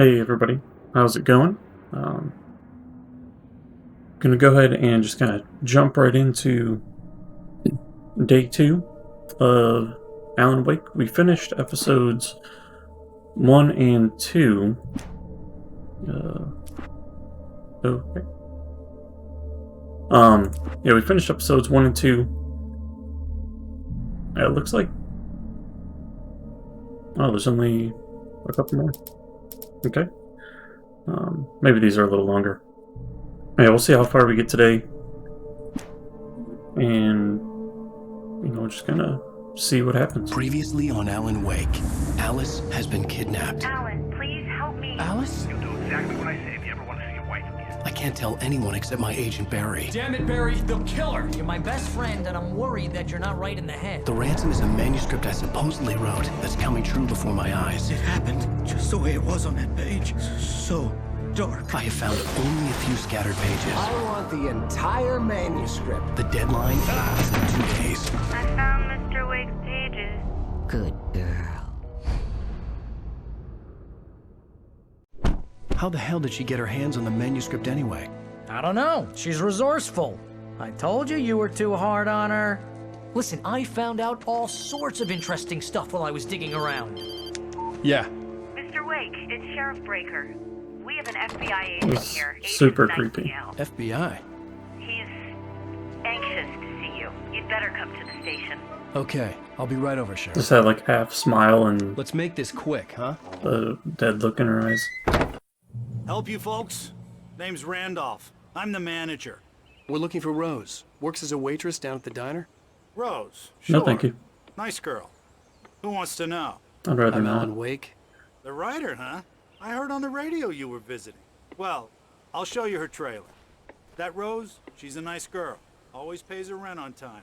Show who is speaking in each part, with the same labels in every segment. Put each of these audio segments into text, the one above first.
Speaker 1: Hey everybody, how's it going? Gonna go ahead and just kind of jump right into day 2 of Alan Wake. We finished episodes 1 and 2. Okay. Yeah, we finished episodes 1 and 2. It looks like... Oh, there's only a couple more. Okay. Maybe these are a little longer. Yeah, we'll see how far we get today. And, just gonna see what happens.
Speaker 2: Previously on Alan Wake, Alice has been kidnapped.
Speaker 3: Alan, please help me.
Speaker 2: Alice?
Speaker 4: You'll do exactly what I say if you ever want to see your wife again.
Speaker 2: I can't tell anyone except my agent Barry.
Speaker 5: Damn it, Barry, they'll kill her. You're my best friend, and I'm worried that you're not right in the head.
Speaker 2: The ransom is a manuscript I supposedly wrote that's coming true before my eyes.
Speaker 6: It happened just the way it was on that page. So dark.
Speaker 2: I have found only a few scattered pages.
Speaker 7: I want the entire manuscript.
Speaker 2: The deadline is in 2 days.
Speaker 3: I found Mr. Wake's pages.
Speaker 7: Good girl.
Speaker 2: How the hell did she get her hands on the manuscript anyway?
Speaker 5: I don't know. She's resourceful. I told you you were too hard on her. Listen, I found out all sorts of interesting stuff while I was digging around.
Speaker 2: Yeah.
Speaker 3: Mr. Wake, it's Sheriff Breaker. We have an FBI agent
Speaker 1: It's
Speaker 3: here. Agent
Speaker 1: super creepy.
Speaker 3: Nightingale.
Speaker 2: FBI.
Speaker 3: He's anxious to see you. You'd better come to the station.
Speaker 2: Okay, I'll be right over, Sheriff.
Speaker 1: Just had like half smile and
Speaker 2: Let's make this quick, huh?
Speaker 1: a dead look in her eyes.
Speaker 4: Help you folks? Name's Randolph. I'm the manager.
Speaker 2: We're looking for Rose. Works as a waitress down at the diner.
Speaker 4: Rose. Sure.
Speaker 1: No, thank you.
Speaker 4: Nice girl. Who wants to know?
Speaker 1: I'd rather
Speaker 2: I'm
Speaker 1: not.
Speaker 2: Alan Wake.
Speaker 4: The writer, huh? I heard on the radio you were visiting. Well, I'll show you her trailer. That Rose, she's a nice girl. Always pays her rent on time.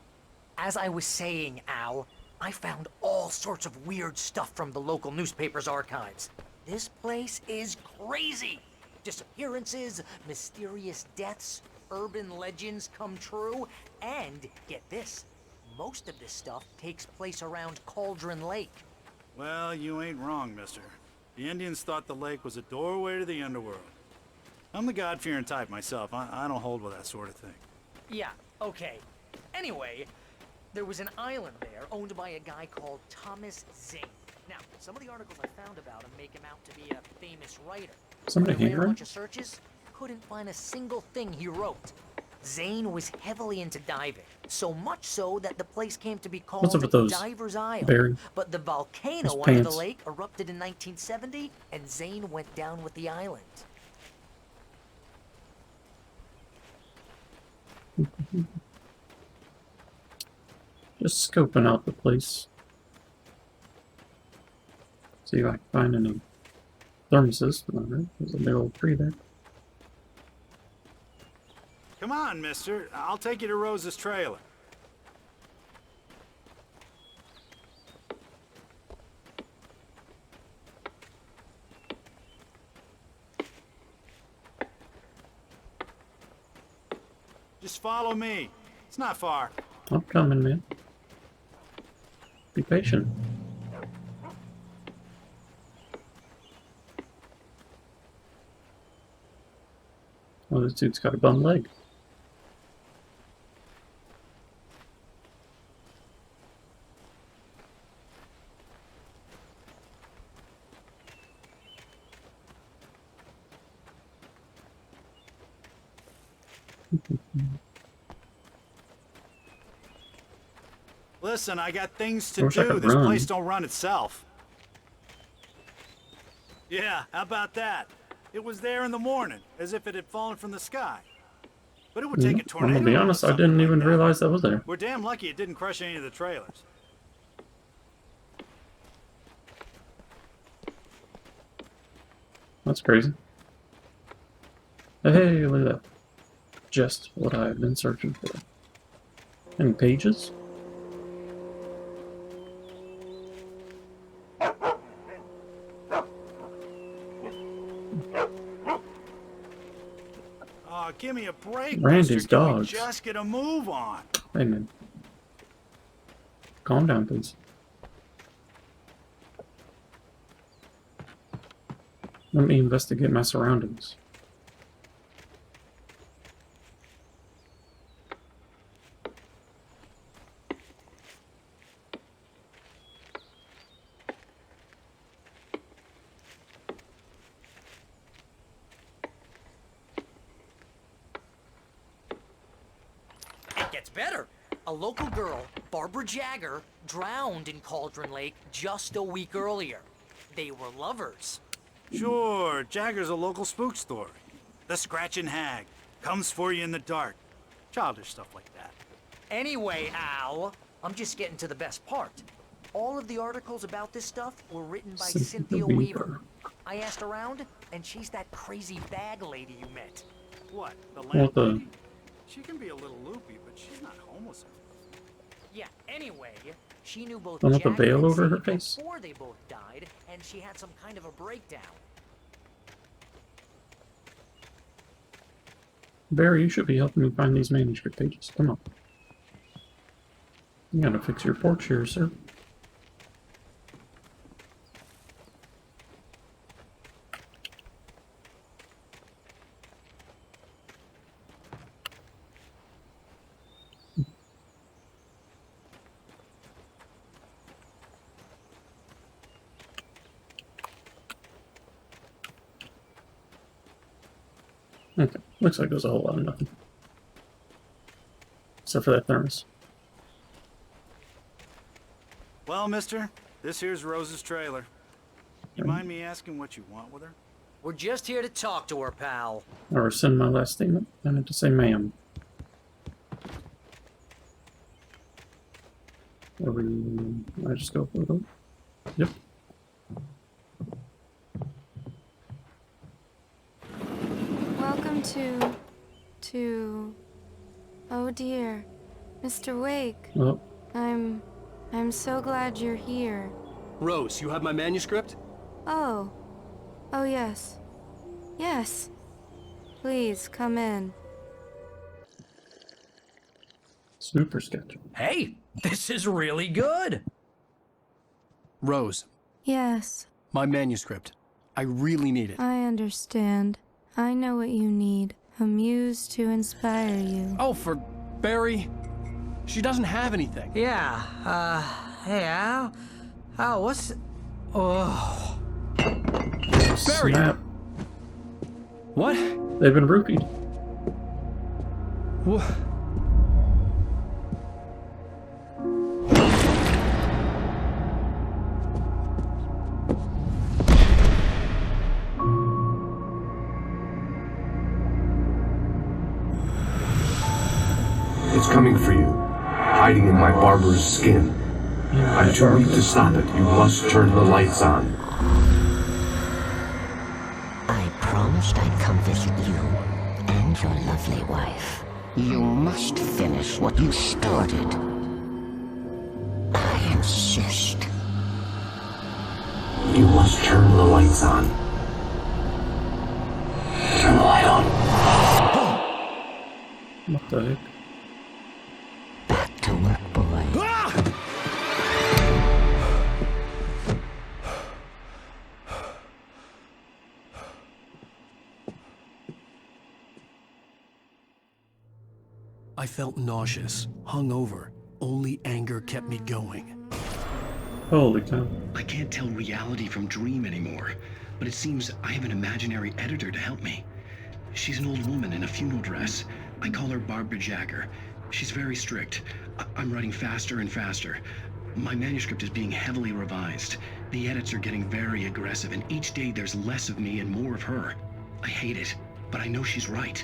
Speaker 5: As I was saying, Al, I found all sorts of weird stuff from the local newspaper's archives. This place is crazy. Disappearances, mysterious deaths, urban legends come true, and get this, most of this stuff takes place around Cauldron Lake.
Speaker 4: Well, you ain't wrong, mister. The Indians thought the lake was a doorway to the underworld. I'm the God-fearing type myself. I don't hold with that sort of thing.
Speaker 5: Yeah, okay. Anyway, there was an island there owned by a guy called Thomas Zane. Now, some of the articles I found about him make him out to be a famous writer.
Speaker 1: Somebody
Speaker 5: When I ran
Speaker 1: hear
Speaker 5: a
Speaker 1: him?
Speaker 5: bunch of searches, couldn't find a single thing he wrote. Zane was heavily into diving, so much so that the place came to be called
Speaker 1: What's up with those,
Speaker 5: Diver's Isle.
Speaker 1: Barry?
Speaker 5: But the volcano
Speaker 1: Those
Speaker 5: under the
Speaker 1: pants.
Speaker 5: lake erupted in 1970, and Zane went down with the island.
Speaker 1: Just scoping out the place. See if I can find any thermoses. Alright, there's a big old tree there.
Speaker 4: Come on, mister. I'll take you to Rose's trailer. Just follow me. It's not far.
Speaker 1: I'm coming, man. Be patient. Oh, this dude's got a bum leg.
Speaker 4: Listen, I got things to
Speaker 1: Wish I
Speaker 4: do.
Speaker 1: could
Speaker 4: This
Speaker 1: run.
Speaker 4: place don't run itself. Yeah, how about that? It was there in the morning, as if it had fallen from the sky. But it would take a
Speaker 1: I'm
Speaker 4: tornado.
Speaker 1: gonna be
Speaker 4: or
Speaker 1: honest, I
Speaker 4: something
Speaker 1: didn't
Speaker 4: like
Speaker 1: even
Speaker 4: that.
Speaker 1: realize that was there.
Speaker 4: We're damn lucky it didn't crush any of the trailers.
Speaker 1: That's crazy. Hey, look at that. Just what I've been searching for. Any pages?
Speaker 4: Oh, give me a break,
Speaker 1: Randy's
Speaker 4: mister. Can we
Speaker 1: dogs.
Speaker 4: just get a move on.
Speaker 1: Hey, man. Calm down, please. Let me investigate my surroundings.
Speaker 5: It gets better. A local girl, Barbara Jagger, drowned in Cauldron Lake just a week earlier. They were lovers.
Speaker 4: Sure, Jagger's a local spook story. The Scratching Hag. Comes for you in the dark. Childish stuff like that.
Speaker 5: Anyway, Al, I'm just getting to the best part. All of the articles about this stuff were written by Cynthia Weaver. I asked around, and she's that crazy bag lady you met.
Speaker 4: What, the
Speaker 1: What the-
Speaker 4: landlady? She can be a little loopy, but she's not homeless.
Speaker 5: Yeah, anyway, she knew both
Speaker 1: The one with the
Speaker 5: Jagger
Speaker 1: veil
Speaker 5: and
Speaker 1: over her
Speaker 5: Sadie
Speaker 1: face?
Speaker 5: before they both died, and she had some kind of a breakdown.
Speaker 1: Barry, you should be helping me find these manuscript pages. Come on. You gotta fix your porch here, sir. Okay, looks like there's a whole lot of nothing. Except for that thermos.
Speaker 4: Well, mister, this here's Rose's trailer. You mind me asking what you want with her?
Speaker 5: We're just here to talk to her, pal.
Speaker 1: Or rescind my last statement. I meant to say ma'am. I just go for them. Yep.
Speaker 8: Welcome to... Oh dear. Mr. Wake.
Speaker 1: Well,
Speaker 8: I'm so glad you're here.
Speaker 2: Rose, you have my manuscript?
Speaker 8: Oh. Oh yes. Yes. Please, come in.
Speaker 1: super sketch.
Speaker 2: Hey, this is really good. Rose,
Speaker 8: Yes,
Speaker 2: my manuscript. I really need it.
Speaker 8: I understand. I know what you need. A muse to inspire you.
Speaker 2: Oh, for Barry. She doesn't have anything.
Speaker 5: Yeah, hey, Al? Al, what's... Oh...
Speaker 2: Barry!
Speaker 1: Snap.
Speaker 2: What?
Speaker 1: They've been roofied.
Speaker 2: What?
Speaker 9: It's coming for you, hiding in my barber's skin. I'm too weak to stop it. You must turn the lights on.
Speaker 7: I promised I'd come visit you and your lovely wife. You must finish what you started. I insist.
Speaker 9: You must turn the lights on. Turn the light on.
Speaker 1: What the heck?
Speaker 7: Back to work, boy.
Speaker 2: I felt nauseous, hungover. Only anger kept me going.
Speaker 1: Holy cow.
Speaker 10: I can't tell reality from dream anymore, but it seems I have an imaginary editor to help me. She's an old woman in a funeral dress. I call her Barbara Jagger. She's very strict. I'm writing faster and faster. My manuscript is being heavily revised. The edits are getting very aggressive, and each day there's less of me and more of her. I hate it, but I know she's right.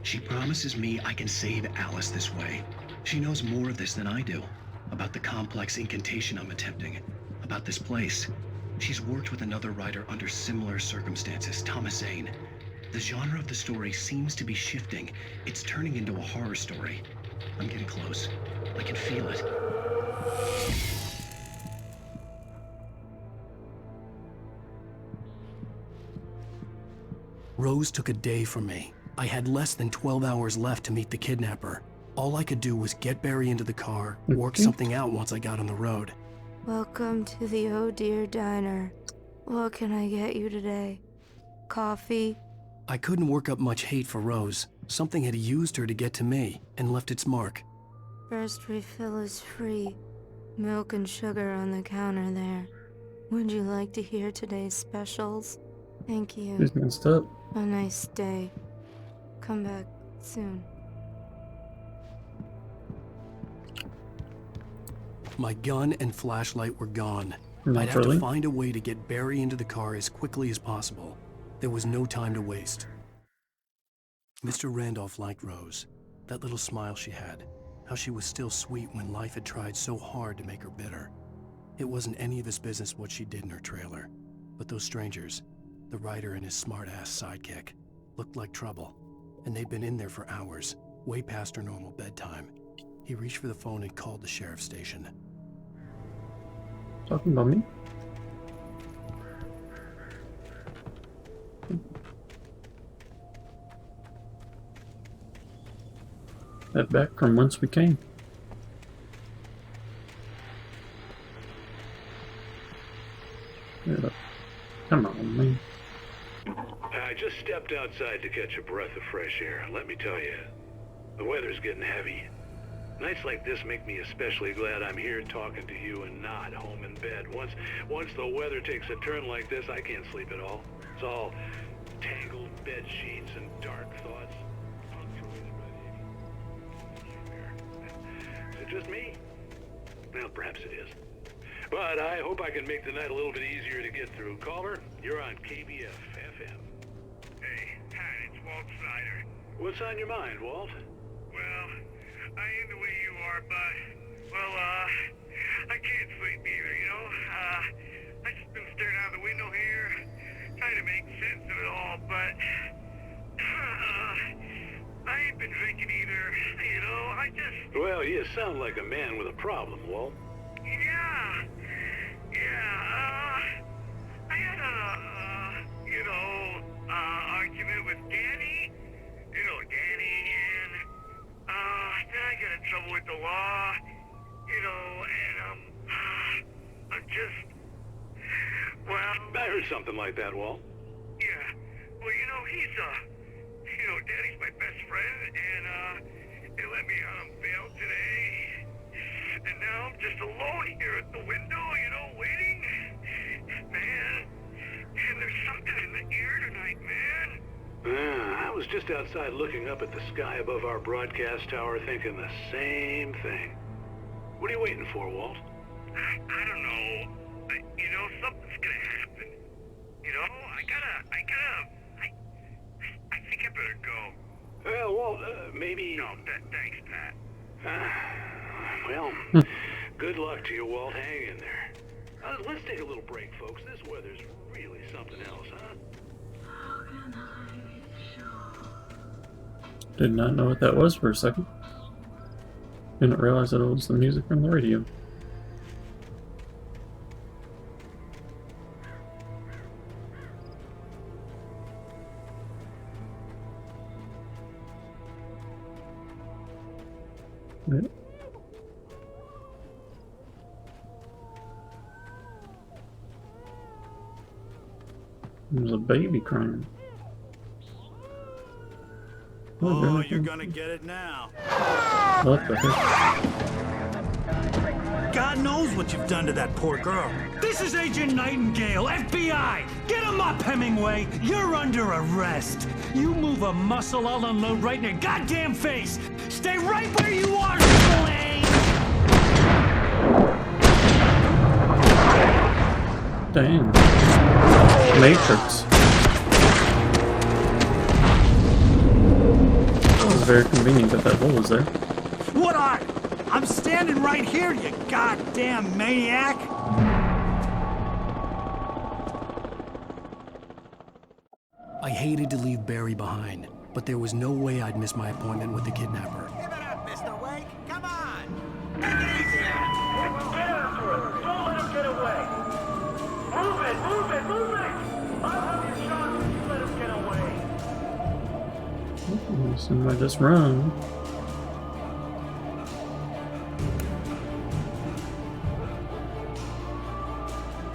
Speaker 10: She promises me I can save Alice this way. She knows more of this than I do. About the complex incantation I'm attempting. About this place. She's worked with another writer under similar circumstances, Thomas Zane. The genre of the story seems to be shifting. It's turning into a horror story. I'm getting close. I can feel it.
Speaker 2: Rose took a day from me. I had less than 12 hours left to meet the kidnapper. All I could do was get Barry into the car, work something out once I got on the road.
Speaker 8: Welcome to the Oh Dear Diner. What can I get you today? Coffee?
Speaker 2: I couldn't work up much hate for Rose. Something had used her to get to me and left its mark.
Speaker 8: First refill is free. Milk and sugar on the counter there. Would you like to hear today's specials? Thank you.
Speaker 1: He's messed up.
Speaker 8: A nice day. Come back soon.
Speaker 2: My gun and flashlight were gone. I'd have
Speaker 1: Naturally.
Speaker 2: to find a way to get Barry into the car as quickly as possible. There was no time to waste. Mr. Randolph liked Rose. That little smile she had. How she was still sweet when life had tried so hard to make her bitter. It wasn't any of his business what she did in her trailer. But those strangers, the writer and his smart-ass sidekick, looked like trouble. And they'd been in there for hours, way past her normal bedtime. He reached for the phone and called the sheriff's station.
Speaker 1: Talking about me? Head back from whence we came. Yeah. Come on, man.
Speaker 11: I just stepped outside to catch a breath of fresh air. Let me tell you, the weather's getting heavy. Nights like this make me especially glad I'm here talking to you and not home in bed. Once the weather takes a turn like this, I can't sleep at all. It's all tangled bed sheets and dark thoughts. Is it just me? Well, perhaps it is. But I hope I can make the night a little bit easier to get through. Caller, you're on KBF FM.
Speaker 12: Hey, Pat, it's Walt Snyder.
Speaker 11: What's on your mind, Walt?
Speaker 12: Well, I ain't the way you are, but, well, I can't sleep either, you know? I just been staring out the window here, trying to make sense of it all, but, I ain't been drinking either, you know?
Speaker 11: Well, you sound like a man with a problem, Walt.
Speaker 12: I had argument with Danny. You know, Danny, and, then I got in trouble with the law, you know, and, I'm just, well...
Speaker 11: I heard something like that, Walt.
Speaker 12: Yeah, well, you know, Danny's my best friend, and, they let me out on bail today, and now I'm just alone here at the window, you know, waiting. Man, and there's something in the air tonight, man.
Speaker 11: I was just outside looking up at the sky above our broadcast tower thinking the same thing. What are you waiting for, Walt?
Speaker 12: I don't know. You know, something's gonna happen. You know, I think I better go.
Speaker 11: Well, Walt, maybe...
Speaker 12: No, thanks, Pat.
Speaker 11: Well, good luck to you, Walt. Hang in there. Let's take a little break, folks. This weather's really something else, huh?
Speaker 1: Did not know what that was for a second. Didn't realize that it was the music from the radio. Yeah. There's a baby crying.
Speaker 4: Oh, you're gonna get it now.
Speaker 1: What the heck?
Speaker 4: God knows what you've done to that poor girl.
Speaker 13: This is Agent Nightingale, FBI! Get him up, Hemingway! You're under arrest! You move a muscle, I'll unload right in your goddamn face! Stay right where you are, Triple A!
Speaker 1: Damn. Matrix. It was very convenient that that hole was there.
Speaker 4: What are you? I'm standing right here, you goddamn maniac!
Speaker 2: I hated to leave Barry behind, but there was no way I'd miss my appointment with the kidnapper.
Speaker 14: Give it up, Mr. Wake. Come on. Take it easy now.
Speaker 12: Get after him. Don't let him get away. Move it, move it, move it! I'll have your shot if you let him get away.
Speaker 1: So I just run.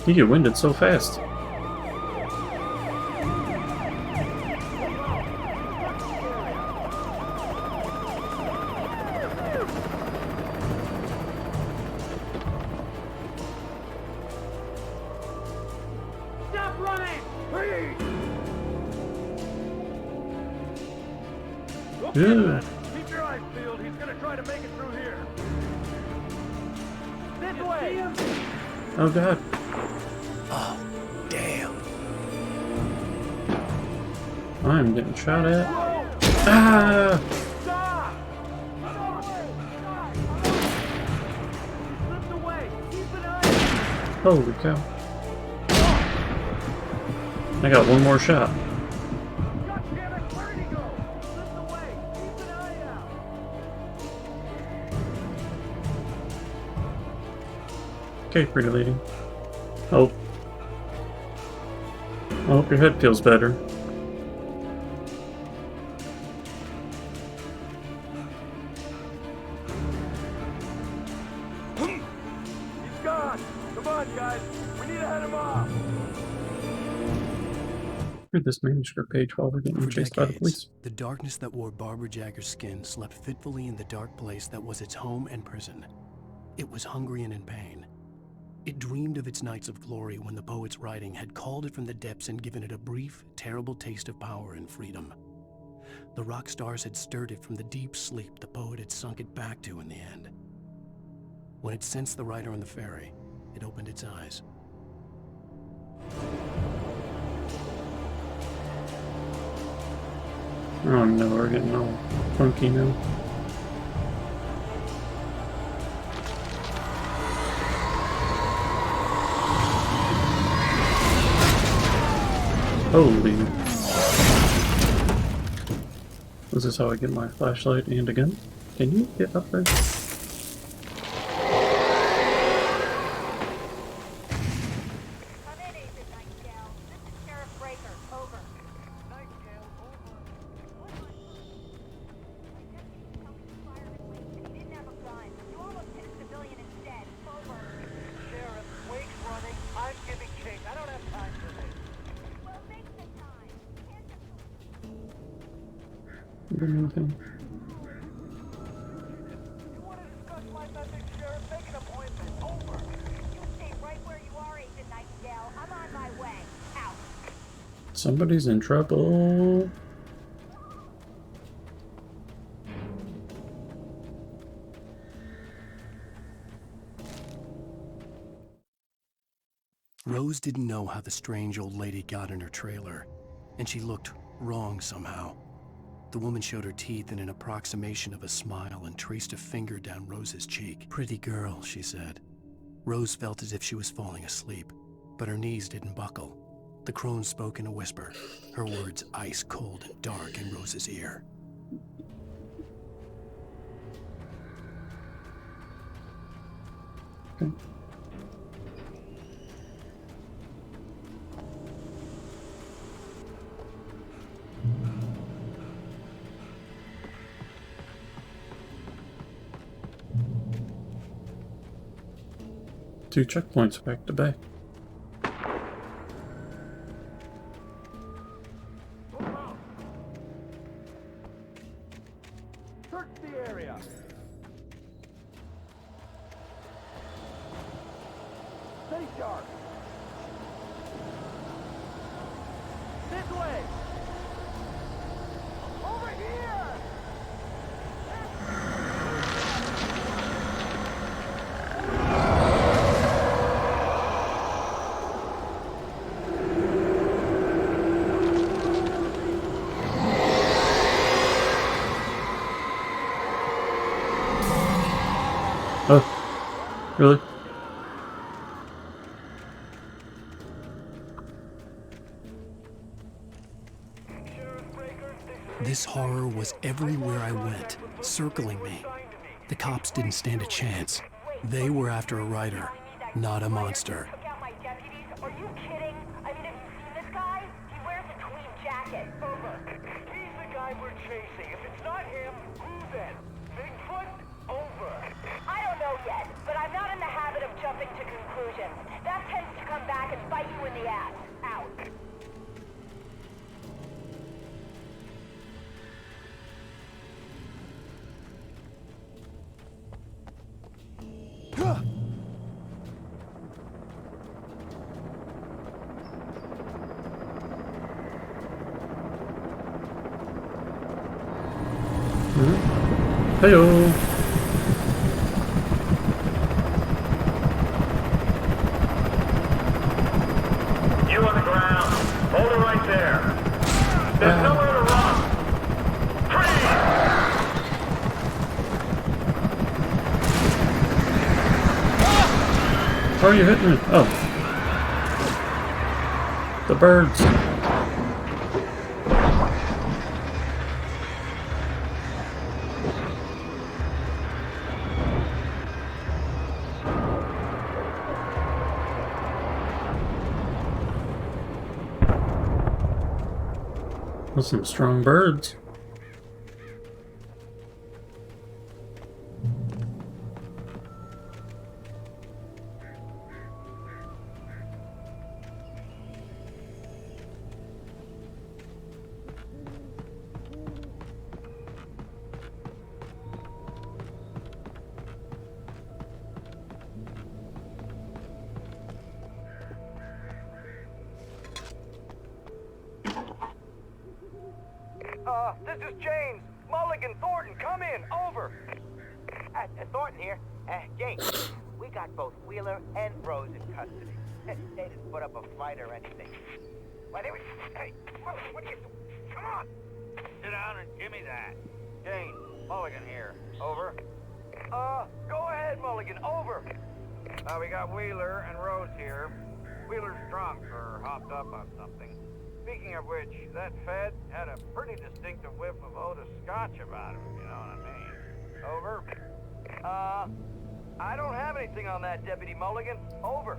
Speaker 1: You get winded so fast.
Speaker 12: running! Please!
Speaker 1: Okay,
Speaker 12: then. Keep your eyes peeled. He's gonna try to make it through here. This way!
Speaker 1: Oh god.
Speaker 2: Oh, damn.
Speaker 1: I'm getting shot at. Ah!
Speaker 12: Stop! Slipped away. Keep an eye.
Speaker 1: Holy cow. I got one more shot.
Speaker 12: God damn it! Where'd he go? Slipped away. Keep an eye out.
Speaker 1: Okay, pretty lady. Oh. I hope your head feels better.
Speaker 12: He's gone. Come on, guys. We need to head him off.
Speaker 1: Read this manuscript page while we're getting
Speaker 2: For
Speaker 1: chased by the
Speaker 2: decades,
Speaker 1: police.
Speaker 2: the darkness that wore Barbara Jagger's skin slept fitfully in the dark place that was its home and prison. It was hungry and in pain. It dreamed of its nights of glory when the poet's writing had called it from the depths and given it a brief, terrible taste of power and freedom. The rock stars had stirred it from the deep sleep the poet had sunk it back to in the end. When it sensed the writer on the ferry, it opened its eyes.
Speaker 1: Oh no, we're getting all funky now. Holy. This is how I get my flashlight and a gun. Can you get up there? Anything? Somebody's in trouble.
Speaker 2: Rose didn't know how the strange old lady got in her trailer, and she looked wrong somehow. The woman showed her teeth in an approximation of a smile and traced a finger down Rose's cheek. "Pretty girl," she said. Rose felt as if she was falling asleep, but her knees didn't buckle. The crone spoke in a whisper, her words ice cold and dark in Rose's ear.
Speaker 1: Okay. Two checkpoints back to back.
Speaker 12: Search the area. Stay sharp. This way. Over here.
Speaker 1: Oh, really?
Speaker 2: This horror was everywhere I went, circling me. The cops didn't stand a chance. They were after a writer, not a monster.
Speaker 3: Are you kidding? I mean, have you seen this guy? He wears a tweed jacket. Over.
Speaker 12: He's the guy we're chasing. If it's not him, who then? Bigfoot? Over.
Speaker 3: I don't know yet, but I'm not in the habit of jumping to conclusions. That tends to come back and bite you in the ass. Out.
Speaker 1: Heyo.
Speaker 12: You on the ground. Hold it right there. There's nowhere to run. Freeze!
Speaker 1: How are you hitting me? Oh. The birds. Those some strong birds.
Speaker 15: This is James. Mulligan, Thornton, come in. Over.
Speaker 14: Thornton here. James, we got both Wheeler and Rose in custody. They didn't put up a fight or anything. Why, they were... Hey, what are you... Come on.
Speaker 15: Sit down and give me that. James, Mulligan here. Over. Go ahead, Mulligan. Over. We got Wheeler and Rose here. Wheeler's drunk or hopped up on something. Speaking of which, that Fed had a pretty distinctive whiff of Otis Scotch about him, if you know what I mean. Over. I don't have anything on that, Deputy Mulligan. Over.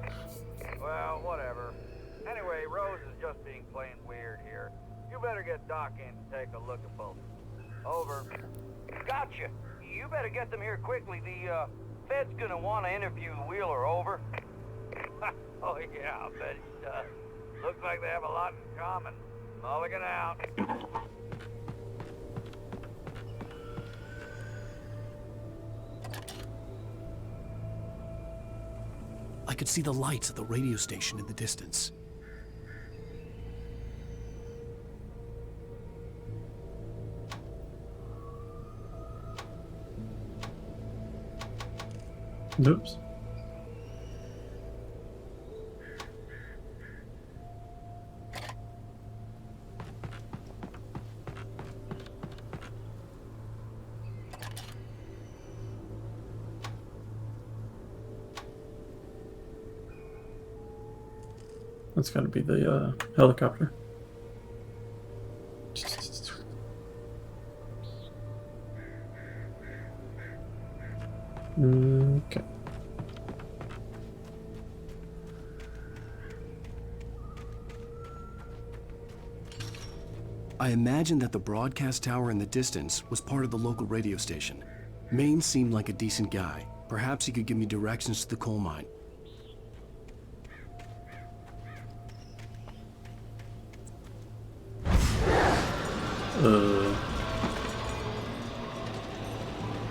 Speaker 15: Well, whatever. Anyway, Rose is just being plain weird here. You better get Doc in to take a look at both. Over. Gotcha. You better get them here quickly. The, Fed's gonna want to interview Wheeler. Over. Oh, yeah, I'll bet he does. Looks like they have a lot in common. Mulligan out.
Speaker 2: I could see the lights of the radio station in the distance.
Speaker 1: Oops. That's got to be the helicopter. Okay.
Speaker 2: I imagined that the broadcast tower in the distance was part of the local radio station. Maine seemed like a decent guy. Perhaps he could give me directions to the coal mine.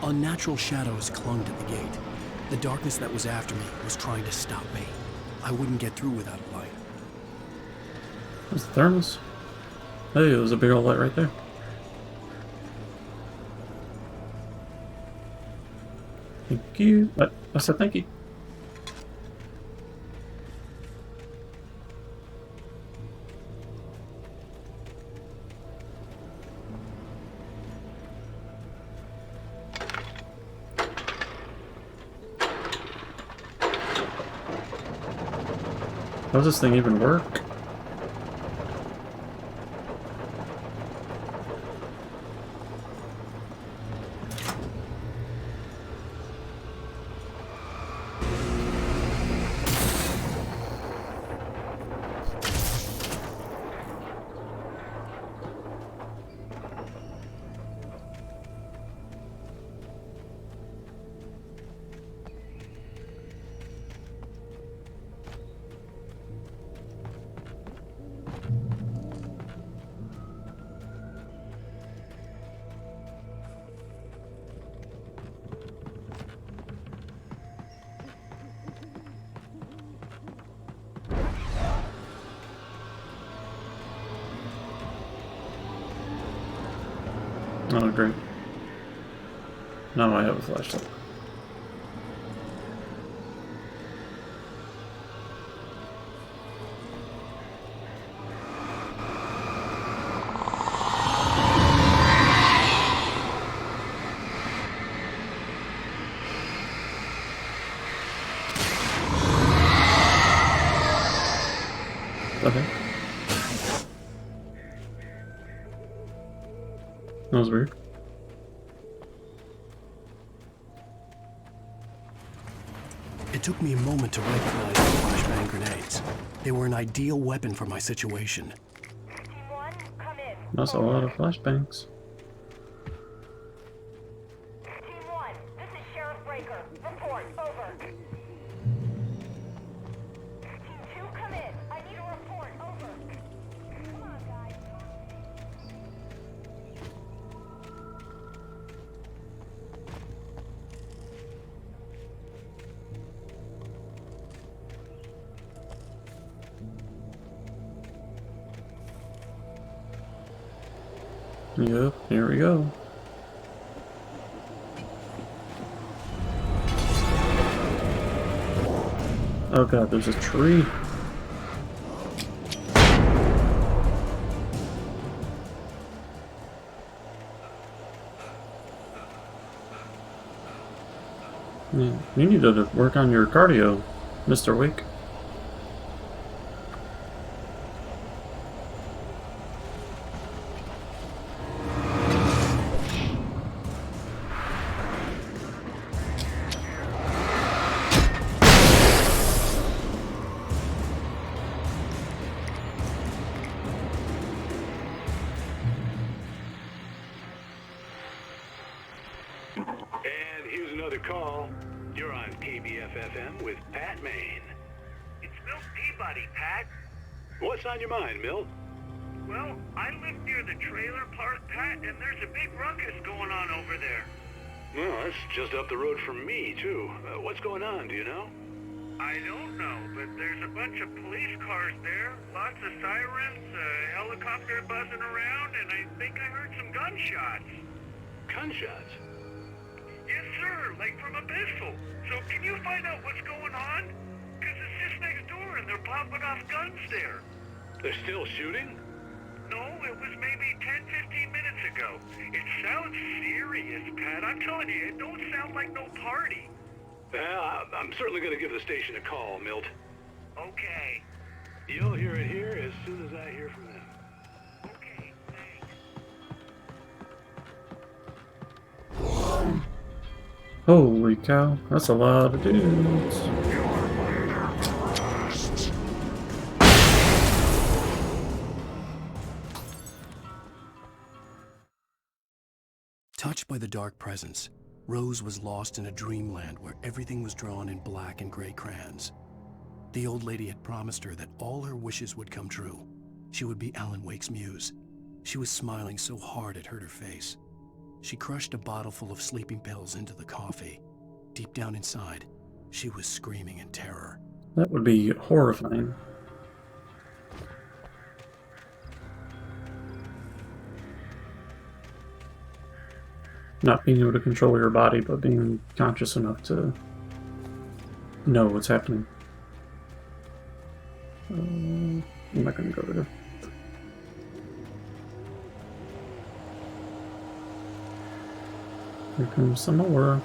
Speaker 2: Unnatural shadows clung to the gate. The darkness that was after me was trying to stop me. I wouldn't get through without a light.
Speaker 1: There's the thermos. Hey, there's a big old light right there. Thank you. I said thank you. How does this thing even work? Oh, great. Now I have a flashlight. Okay. That was weird.
Speaker 2: It took me a moment to recognize the flashbang grenades. They were an ideal weapon for my situation.
Speaker 1: That's a lot of flashbangs.
Speaker 3: Team 1, this is Sheriff Breaker. Report, over. Team 2, come in. I need a report, over. Come on, guys.
Speaker 1: Yep, here we go. Oh god, there's a tree. Yeah, you need to work on your cardio, Mr. Wake.
Speaker 11: And here's another call. You're on KBF-FM with Pat Maine.
Speaker 12: It's Milt Peabody, Pat.
Speaker 11: What's on your mind, Milt?
Speaker 12: Well, I live near the trailer park, Pat, and there's a big ruckus going on over there.
Speaker 11: Well, that's just up the road from me, too. What's going on, do you know?
Speaker 12: I don't know, but there's a bunch of police cars there, lots of sirens, a helicopter buzzing around, and I think I heard some gunshots.
Speaker 11: Gunshots?
Speaker 12: Yes, sir, like from a pistol. So can you find out what's going on? Because it's just next door and they're popping off guns there.
Speaker 11: They're still shooting?
Speaker 12: No, it was maybe 10-15 minutes ago. It sounds serious, Pat. I'm telling you, it don't sound like no party.
Speaker 11: Well, I'm certainly going to give the station a call, Milt.
Speaker 12: Okay.
Speaker 11: You'll hear it here as soon as I hear from them.
Speaker 12: Okay, thanks.
Speaker 1: Holy cow, that's a lot of dudes.
Speaker 2: Touched by the dark presence, Rose was lost in a dreamland where everything was drawn in black and gray crayons. The old lady had promised her that all her wishes would come true. She would be Alan Wake's muse. She was smiling so hard it hurt her face. She crushed a bottle full of sleeping pills into the coffee. Deep down inside, she was screaming in terror.
Speaker 1: That would be horrifying. Not being able to control your body, but being conscious enough to know what's happening. I'm not going to go there. Here comes some more.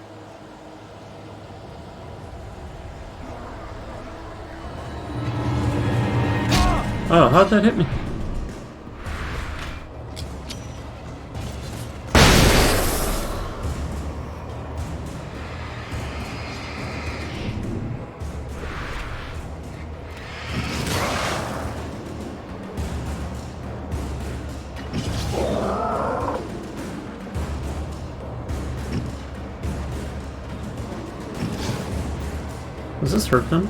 Speaker 1: Oh, how'd that hit me? Does this hurt them?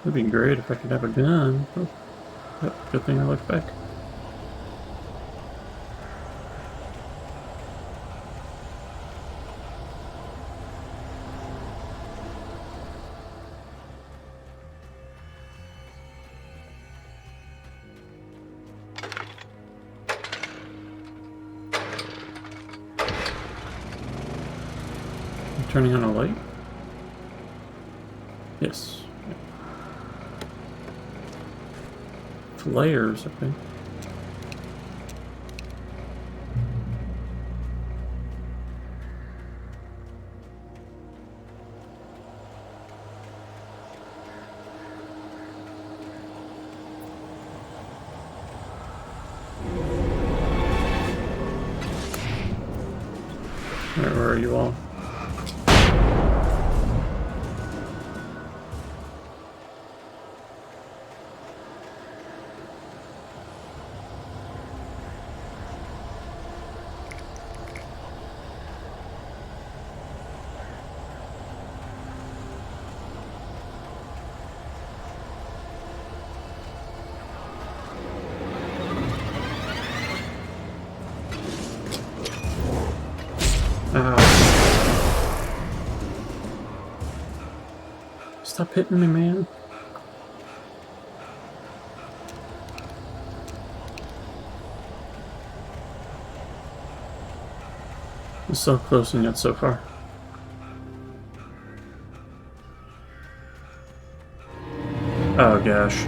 Speaker 1: It'd be great if I could have a gun. Oh, yep, good thing I looked back. Turning on a light? Yes. Flares, I think. Alright, where are you all? Stop hitting me, man. It's so close and yet so far. Oh gosh.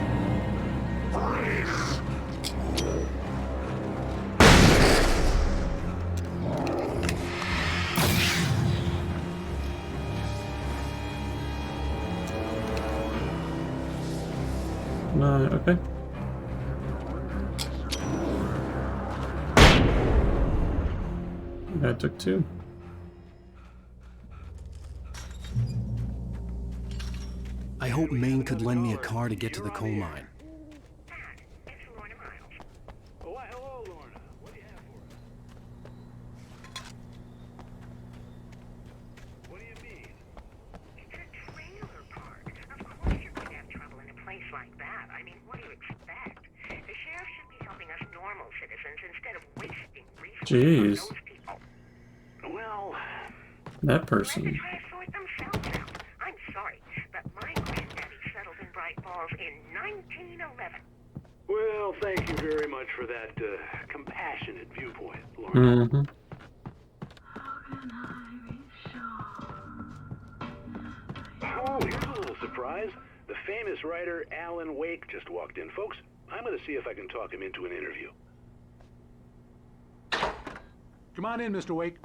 Speaker 1: Okay. I took 2.
Speaker 2: I hope Maine could lend me a car to get to the coal mine.
Speaker 11: Hello, Lorna. What do you have for us? What do you mean?
Speaker 16: It's a trailer park. Of course you're going to have trouble in a place like that. I mean, what do you expect? The sheriff should be helping us normal citizens instead of wasting resources on those people.
Speaker 11: Well,
Speaker 1: that person.
Speaker 16: Let them try to sort themselves out. I'm sorry, but my granddaddy settled in Bright Falls in 1911.
Speaker 11: well, thank you very much for that compassionate viewpoint, Lorna.
Speaker 1: Mm-hmm.
Speaker 11: Oh, here's a little surprise. The famous writer Alan Wake just walked in. Folks, I'm going to see if I can talk him into an interview.
Speaker 17: Come on in, Mr. Wake.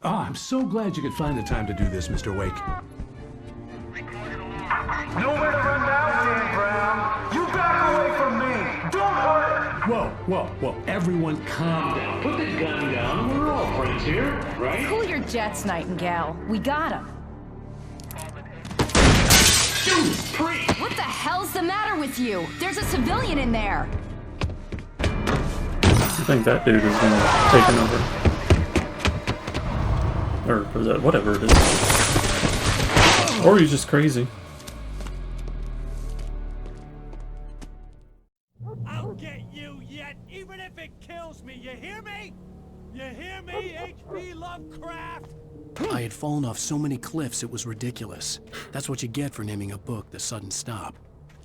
Speaker 17: Oh, I'm so glad you could find the time to do this, Mr. Wake.
Speaker 12: Nowhere to run now, Dan Brown. You back away from me. Don't hurt her.
Speaker 17: Whoa. Everyone calm down.
Speaker 11: Put the gun down. We're all friends here, right?
Speaker 18: Cool your jets, Nightingale. We got him. What the hell's the matter with you? There's a civilian in there.
Speaker 1: I think that dude is gonna take him over. Or is that whatever it is. Or he's just crazy.
Speaker 13: I'll get you yet, even if it kills me. You hear me? You hear me, H.P. Lovecraft?
Speaker 2: I had fallen off so many cliffs it was ridiculous. That's what you get for naming a book The Sudden Stop.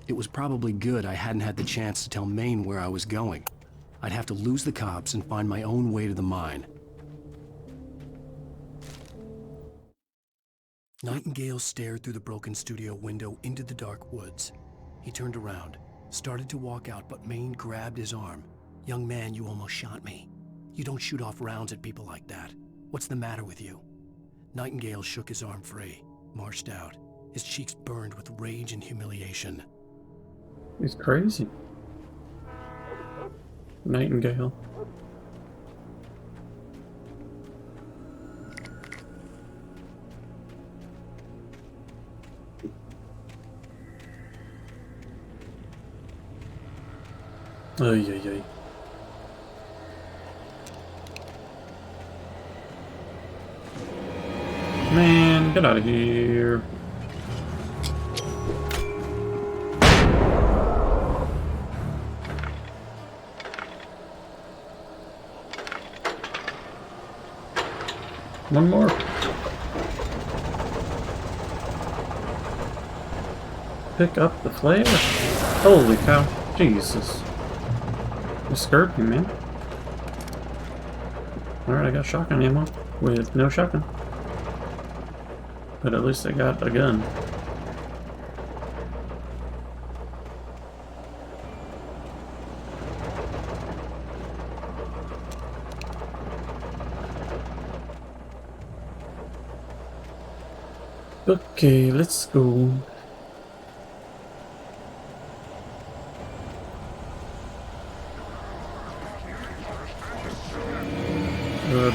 Speaker 2: It was probably good I hadn't had the chance to tell Maine where I was going. I'd have to lose the cops and find my own way to the mine. Nightingale stared through the broken studio window into the dark woods. He turned around, started to walk out, but Maine grabbed his arm. "Young man, you almost shot me. You don't shoot off rounds at people like that. What's the matter with you?" Nightingale shook his arm free, marched out. His cheeks burned with rage and humiliation.
Speaker 1: He's crazy. Nightingale. Ay. Man, get out of here. One more. Pick up the flare? Holy cow. Jesus. You scared me, man. Alright, I got shotgun ammo with no shotgun. But at least I got a gun. Okay, let's go.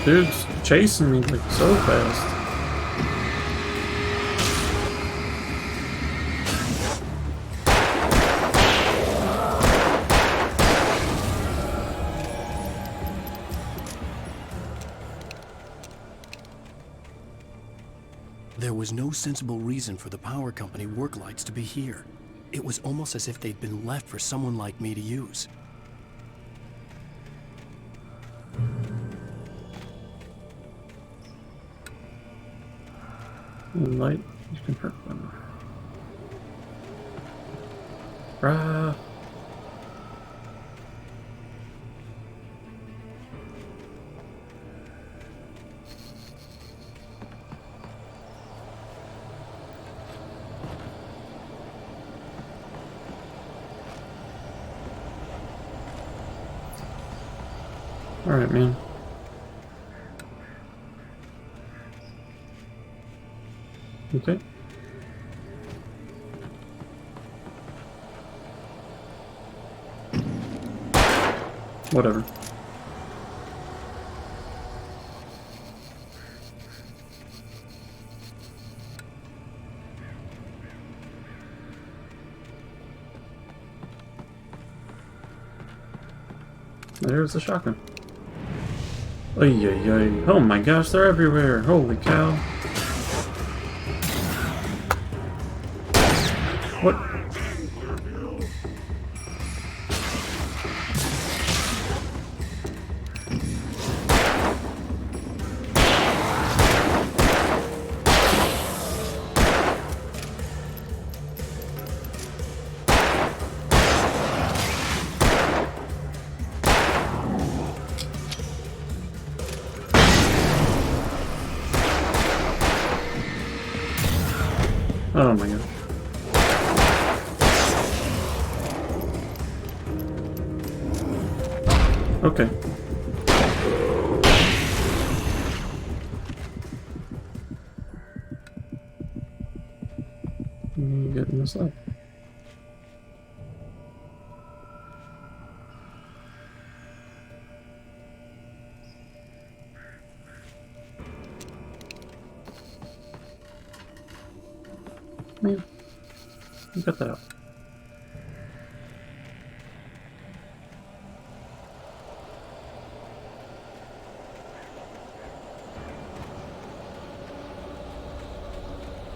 Speaker 1: Dude's chasing me like so fast.
Speaker 2: There was no sensible reason for the power company work lights to be here. It was almost as if they'd been left for someone like me to use.
Speaker 1: Light, you can hurt them. Rah. Alright, man. Okay. Whatever. There's the shotgun. Ay, ay, ay. Oh my gosh, they're everywhere. Holy cow. What? Oh my god. Okay. Getting this up. Man, you got that out.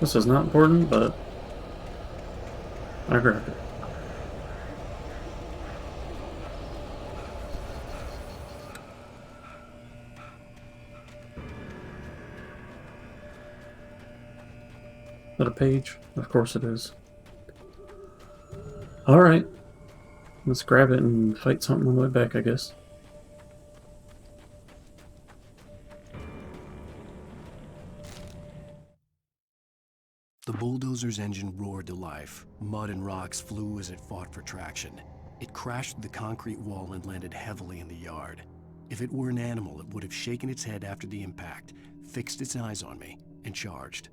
Speaker 1: This is not important, but I grabbed it. Is that a page? Of course it is. Alright. Let's grab it and fight something on the way back, I guess.
Speaker 2: The bulldozer's engine roared to life. Mud and rocks flew as it fought for traction. It crashed through the concrete wall and landed heavily in the yard. If it were an animal, it would have shaken its head after the impact, fixed its eyes on me, and charged.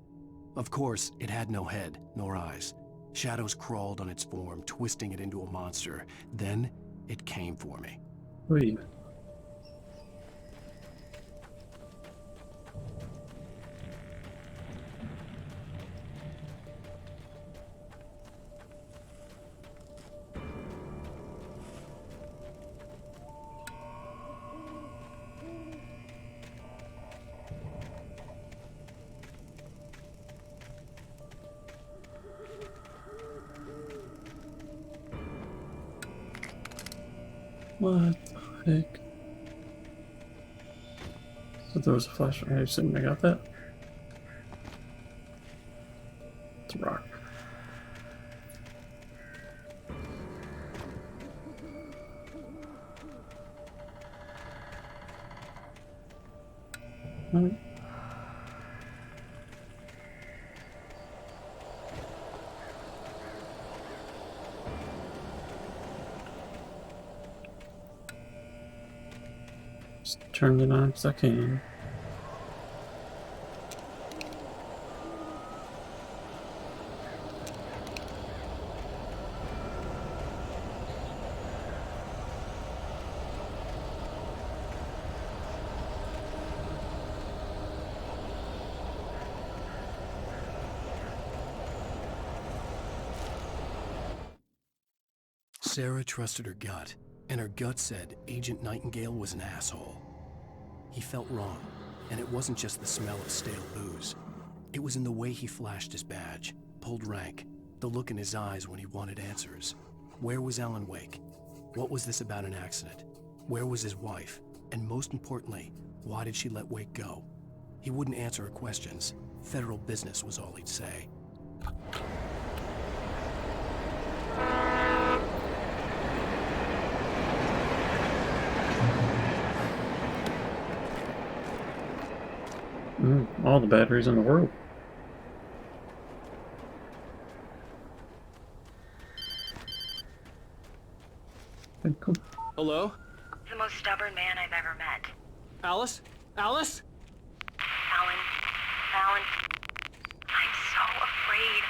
Speaker 2: Of course, it had no head, nor eyes. Shadows crawled on its form, twisting it into a monster. Then, it came for me.
Speaker 1: Wait. What the heck? So there was a flash. I assume I got that. It's a rock. Alright. Just turn it on because I can.
Speaker 2: Sarah trusted her gut, and her gut said Agent Nightingale was an asshole. He felt wrong, and it wasn't just the smell of stale booze. It was in the way he flashed his badge, pulled rank, the look in his eyes when he wanted answers. Where was Alan Wake? What was this about an accident? Where was his wife? And most importantly, why did she let Wake go? He wouldn't answer her questions. Federal business was all he'd say.
Speaker 1: All the batteries in the world. Okay, cool.
Speaker 2: Hello?
Speaker 3: The most stubborn man I've ever met.
Speaker 2: Alice? Alice?
Speaker 3: Alan. Alan. I'm so afraid.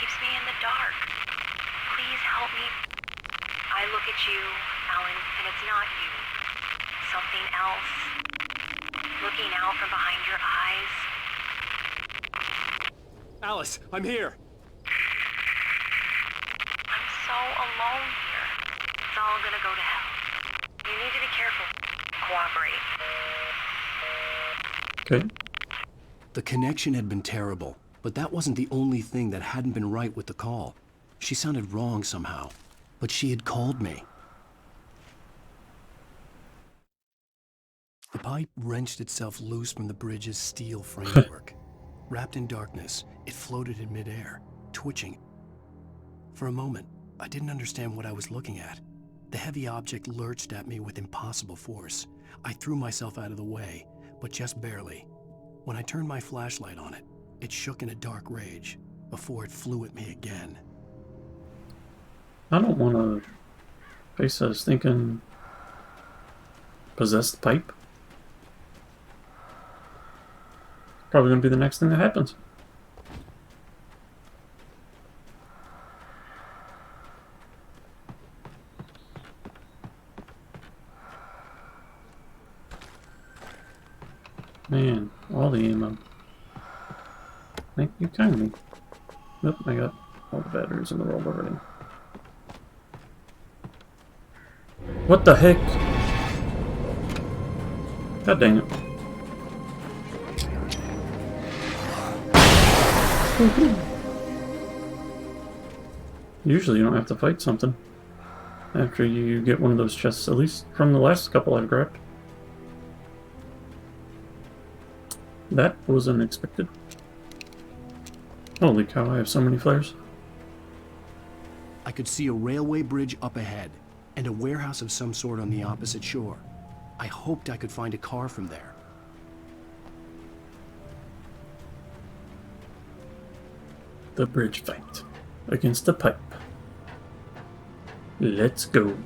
Speaker 3: Keeps me in the dark. Please help me. I look at you, Alan, and it's not you. Something else. Looking out from behind your eyes.
Speaker 2: Alice, I'm here.
Speaker 3: I'm so alone here. It's all gonna go to hell. You need to be careful. Cooperate.
Speaker 1: Okay.
Speaker 2: The connection had been terrible, but that wasn't the only thing that hadn't been right with the call. She sounded wrong somehow, but she had called me. The pipe wrenched itself loose from the bridge's steel framework. Wrapped in darkness, it floated in midair, twitching. For a moment, I didn't understand what I was looking at. The heavy object lurched at me with impossible force. I threw myself out of the way, but just barely. When I turned my flashlight on it, it shook in a dark rage before it flew at me again.
Speaker 1: I don't want to face a stinking possessed pipe. Probably going to be the next thing that happens. Man, all the ammo. Thank you kindly. Nope, I got all the batteries in the world already. What the heck? God dang it. Usually you don't have to fight something after you get one of those chests, at least from the last couple I've grabbed. That was unexpected. Holy cow, I have so many flares.
Speaker 2: I could see a railway bridge up ahead and a warehouse of some sort on the opposite shore. I hoped I could find a car from there.
Speaker 1: The bridge fight against the pipe. Let's go.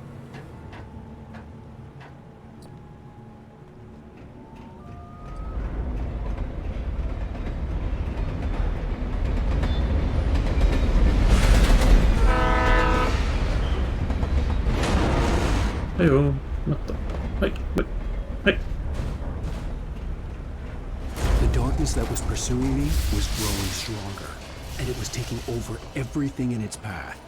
Speaker 1: Hey-oh, what the? Hey.
Speaker 2: The darkness that was pursuing me was growing stronger, and it was taking over everything in its path.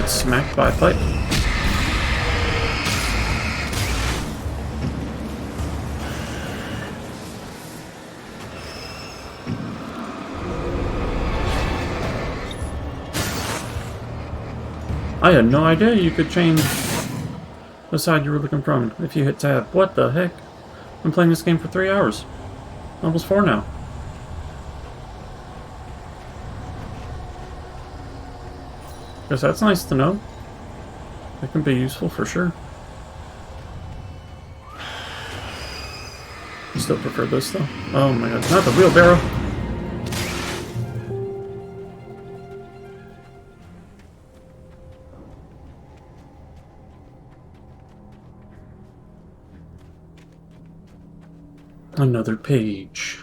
Speaker 1: Smacked by a pipe. I had no idea you could change the side you were looking from if you hit tab. What the heck? I've been playing this game for 3 hours. Almost 4 now. Guess that's nice to know. It can be useful for sure. I still prefer this though. Oh my god, not the wheelbarrow! Another page.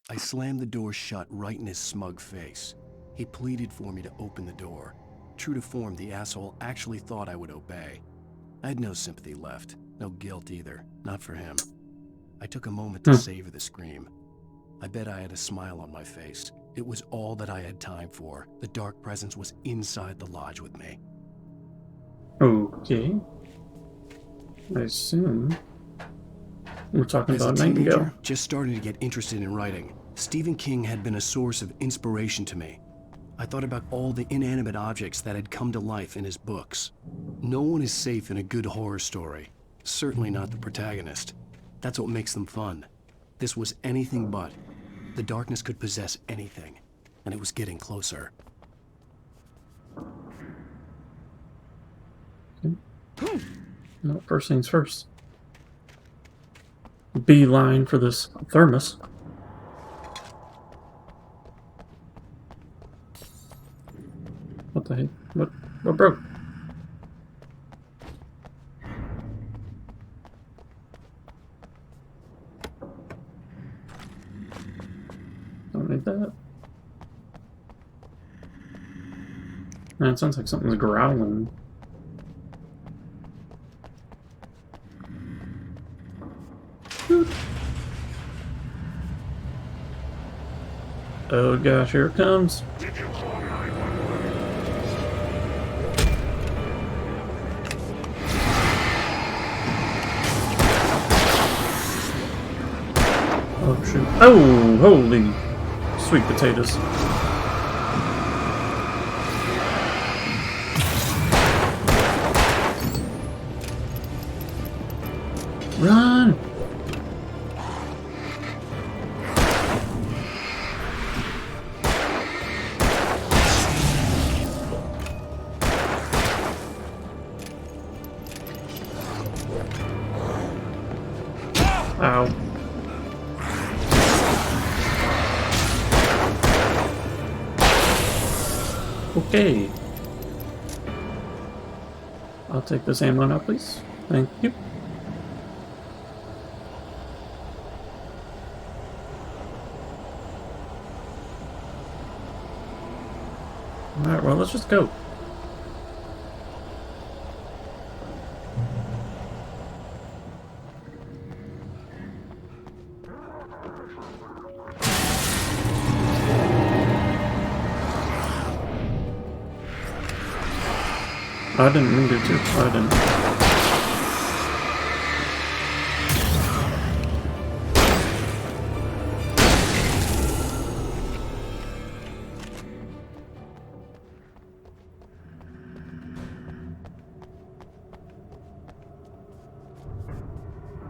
Speaker 2: I slammed the door shut right in his smug face. He pleaded for me to open the door. True to form, the asshole actually thought I would obey. I had no sympathy left, no guilt either, not for him. I took a moment to savor the scream. I bet I had a smile on my face. It was all that I had time for. The dark presence was inside the lodge with me.
Speaker 1: Okay. I assume we're talking
Speaker 2: As a
Speaker 1: about
Speaker 2: teenager,
Speaker 1: Nightingale.
Speaker 2: just starting to get interested in writing, Stephen King had been a source of inspiration to me. I thought about all the inanimate objects that had come to life in his books. No one is safe in a good horror story. Certainly not the protagonist. That's what makes them fun. This was anything but. The darkness could possess anything, and it was getting closer.
Speaker 1: No, first things first. Beeline for this thermos. What the heck? What broke? Don't need that. Man, it sounds like something's growling. Oh gosh, here it comes. Oh shoot. Oh, holy sweet potatoes. Run! Ow. Okay. I'll take this ammo now, please. Thank you. Alright, well, let's just go. I didn't mean to. I didn't.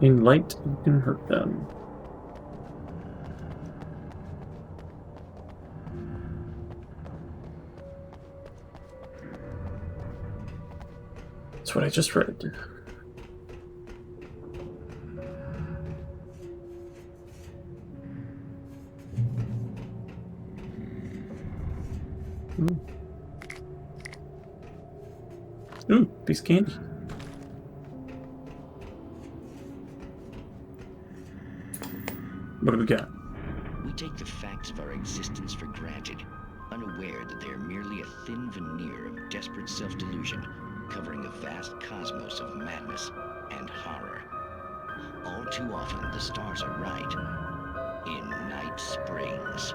Speaker 1: In light, you can hurt them. That's what I just read. Ooh, piece of candy. What do we got?
Speaker 19: We take the facts of our existence for granted, unaware that they are merely a thin veneer of desperate self-delusion, covering a vast cosmos of madness and horror. All too often, the stars are right. In Night Springs.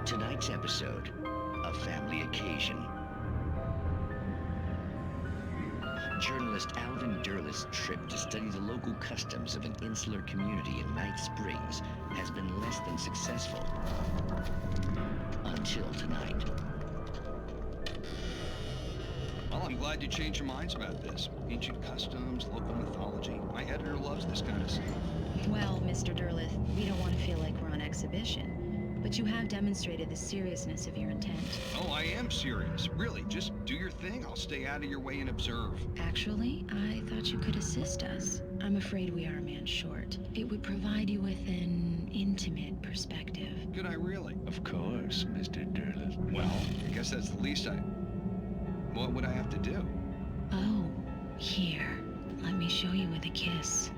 Speaker 19: Tonight's episode, a family occasion. journalist Alvin Durleth's trip to study the local customs of an insular community in Night Springs has been less than successful. Until tonight.
Speaker 20: Well, I'm glad you changed your minds about this. Ancient customs, local mythology. My editor loves this kind of stuff.
Speaker 21: Well, Mr. Durleth, we don't want to feel like we're on exhibition. But you have demonstrated the seriousness of your intent.
Speaker 20: Oh, I am serious. Really, just do your thing. I'll stay out of your way and observe.
Speaker 21: Actually, I thought you could assist us. I'm afraid we are a man short. It would provide you with an intimate perspective.
Speaker 20: Could I really?
Speaker 19: Of course, Mr. Durleth.
Speaker 20: Well, I guess that's the least I... What would I have to do?
Speaker 21: Oh, here. Let me show you with a kiss.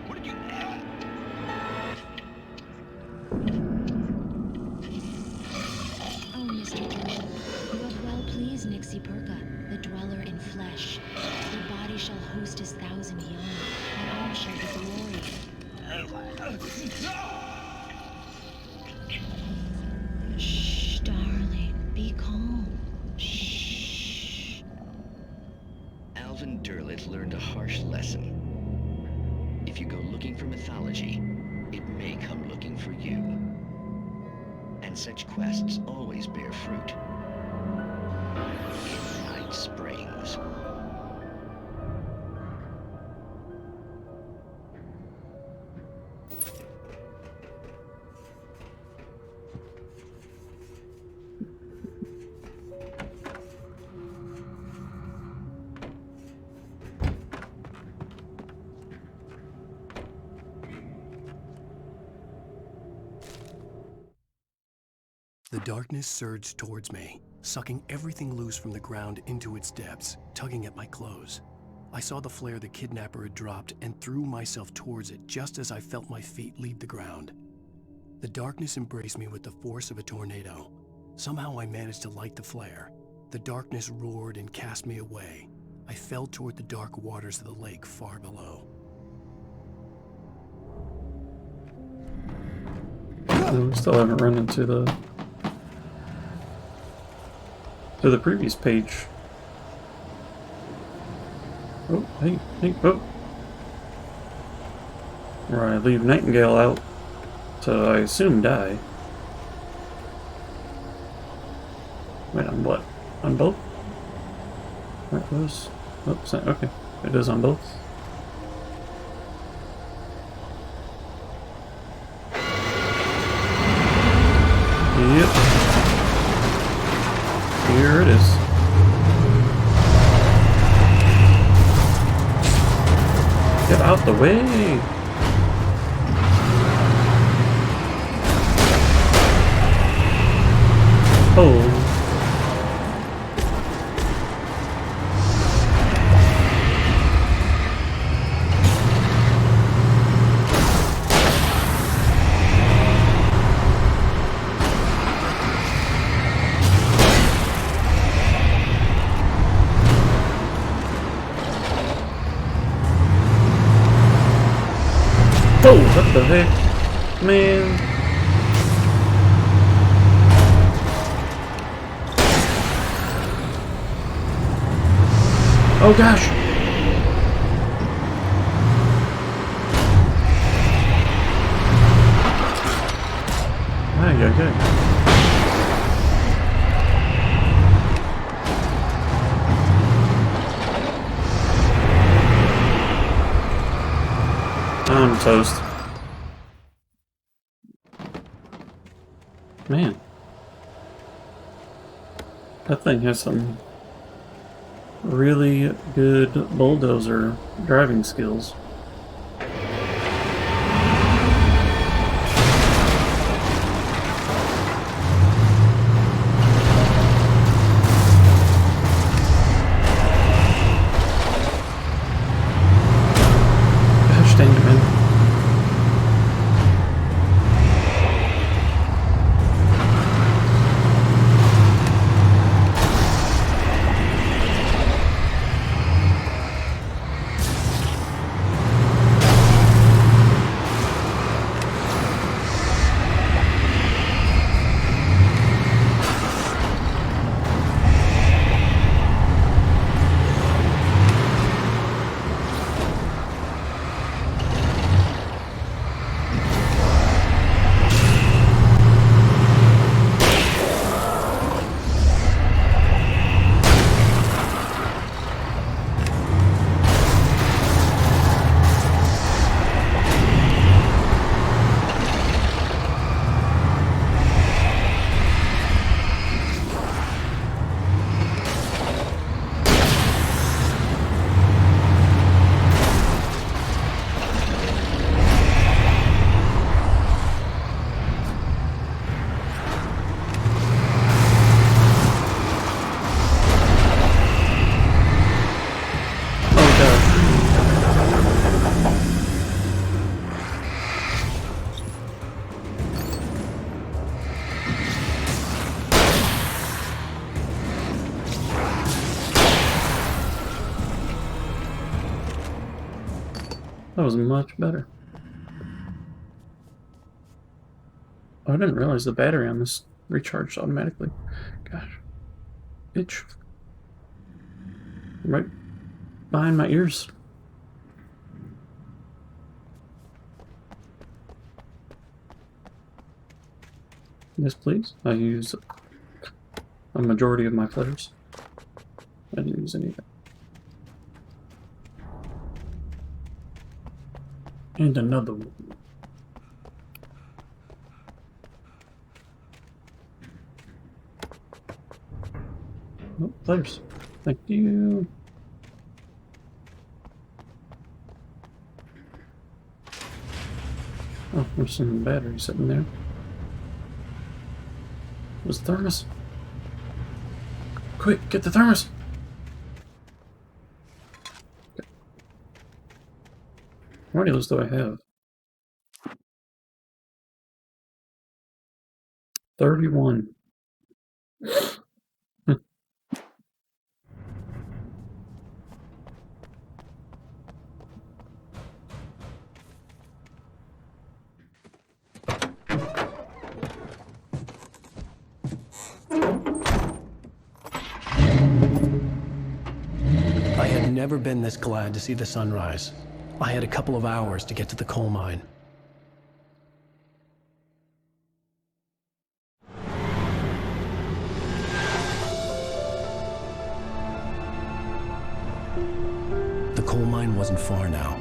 Speaker 20: What did you...
Speaker 21: Oh, Mr. Durleth, you have well pleased Nixie Perka, the dweller in flesh. Your body shall host his 1,000 young, and all shall be glory. Shh, darling, be calm. Shh.
Speaker 19: Alvin Durleth learned a harsh lesson. If you go looking for mythology, it may come looking for you. And such quests always bear fruit. In Night Springs.
Speaker 2: The darkness surged towards me, sucking everything loose from the ground into its depths, tugging at my clothes. I saw the flare the kidnapper had dropped and threw myself towards it just as I felt my feet leave the ground. The darkness embraced me with the force of a tornado. Somehow I managed to light the flare. The darkness roared and cast me away. I fell toward the dark waters of the lake far below.
Speaker 1: We still haven't run into the previous page. Oh, hey, oh. Where I leave Nightingale out to, I assume, die. Wait, on what? On both? That was... Oops, okay. It is on both. Yep. Here it is. Get out the way! Oh. Oh, what the heck? Man. Oh gosh. Okay. I'm toast. Man. That thing has some really good bulldozer driving skills. Gosh dang it, man. That was much better. Oh, I didn't realize the battery on this recharged automatically. Gosh. Itch. Right behind my ears. Yes, please. I use a majority of my flares. I didn't use any of that. And another one. Oh, flares. Thank you. Oh, there's some battery sitting there. Where's the thermos? Quick, get the thermos! How many of those do I have? 31.
Speaker 2: I had never been this glad to see the sunrise. I had a couple of hours to get to the coal mine. The coal mine wasn't far now.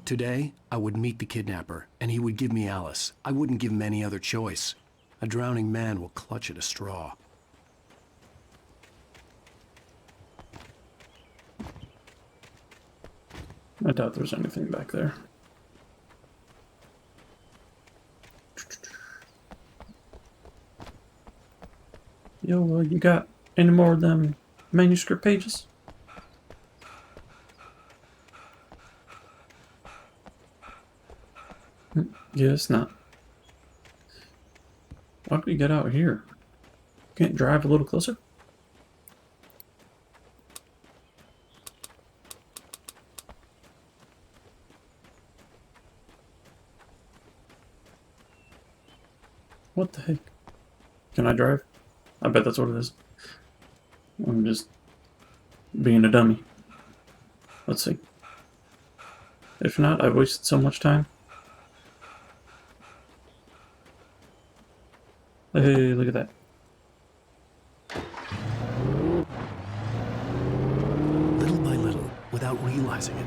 Speaker 2: Today, I would meet the kidnapper, and he would give me Alice. I wouldn't give him any other choice. A drowning man will clutch at a straw.
Speaker 1: I doubt there's anything back there. Yo, you got any more of them manuscript pages? Yeah, it's not. Why don't we get out here? Can't drive a little closer? What the heck? Can I drive? I bet that's what it is. I'm just being a dummy. Let's see. If not, I've wasted so much time. Hey, look at that.
Speaker 2: Little by little, without realizing it,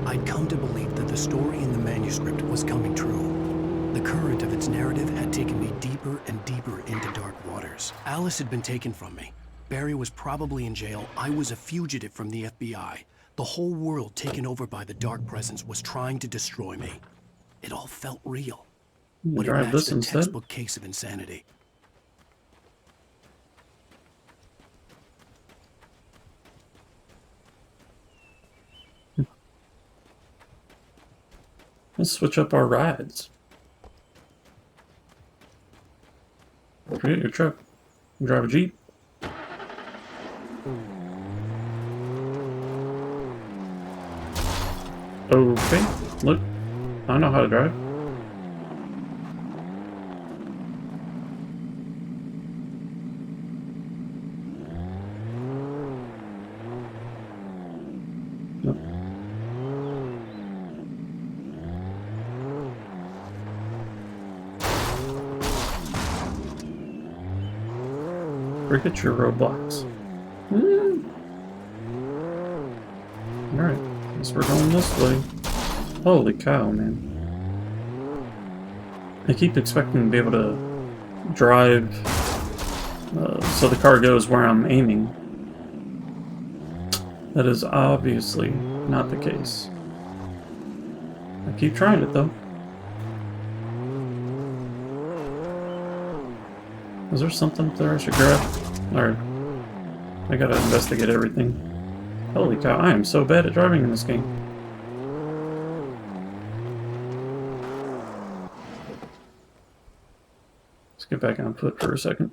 Speaker 2: I'd come to believe that the story in the manuscript was coming true. The current of its narrative had taken me deeper and deeper into dark waters. Alice had been taken from me. Barry was probably in jail. I was a fugitive from the FBI. The whole world taken over by the dark presence was trying to destroy me. It all felt real. But it matched a textbook case of insanity.
Speaker 1: Let's switch up our rides. Forget your truck. Drive a Jeep. Okay, look. I know how to drive. Nope. Forget your roadblocks. Alright, guess we're going this way. Holy cow, man. I keep expecting to be able to drive so the car goes where I'm aiming. That is obviously not the case. I keep trying it though. Is there something up there I should grab? Alright. I gotta investigate everything. Holy cow, I am so bad at driving in this game. get back on foot for a second.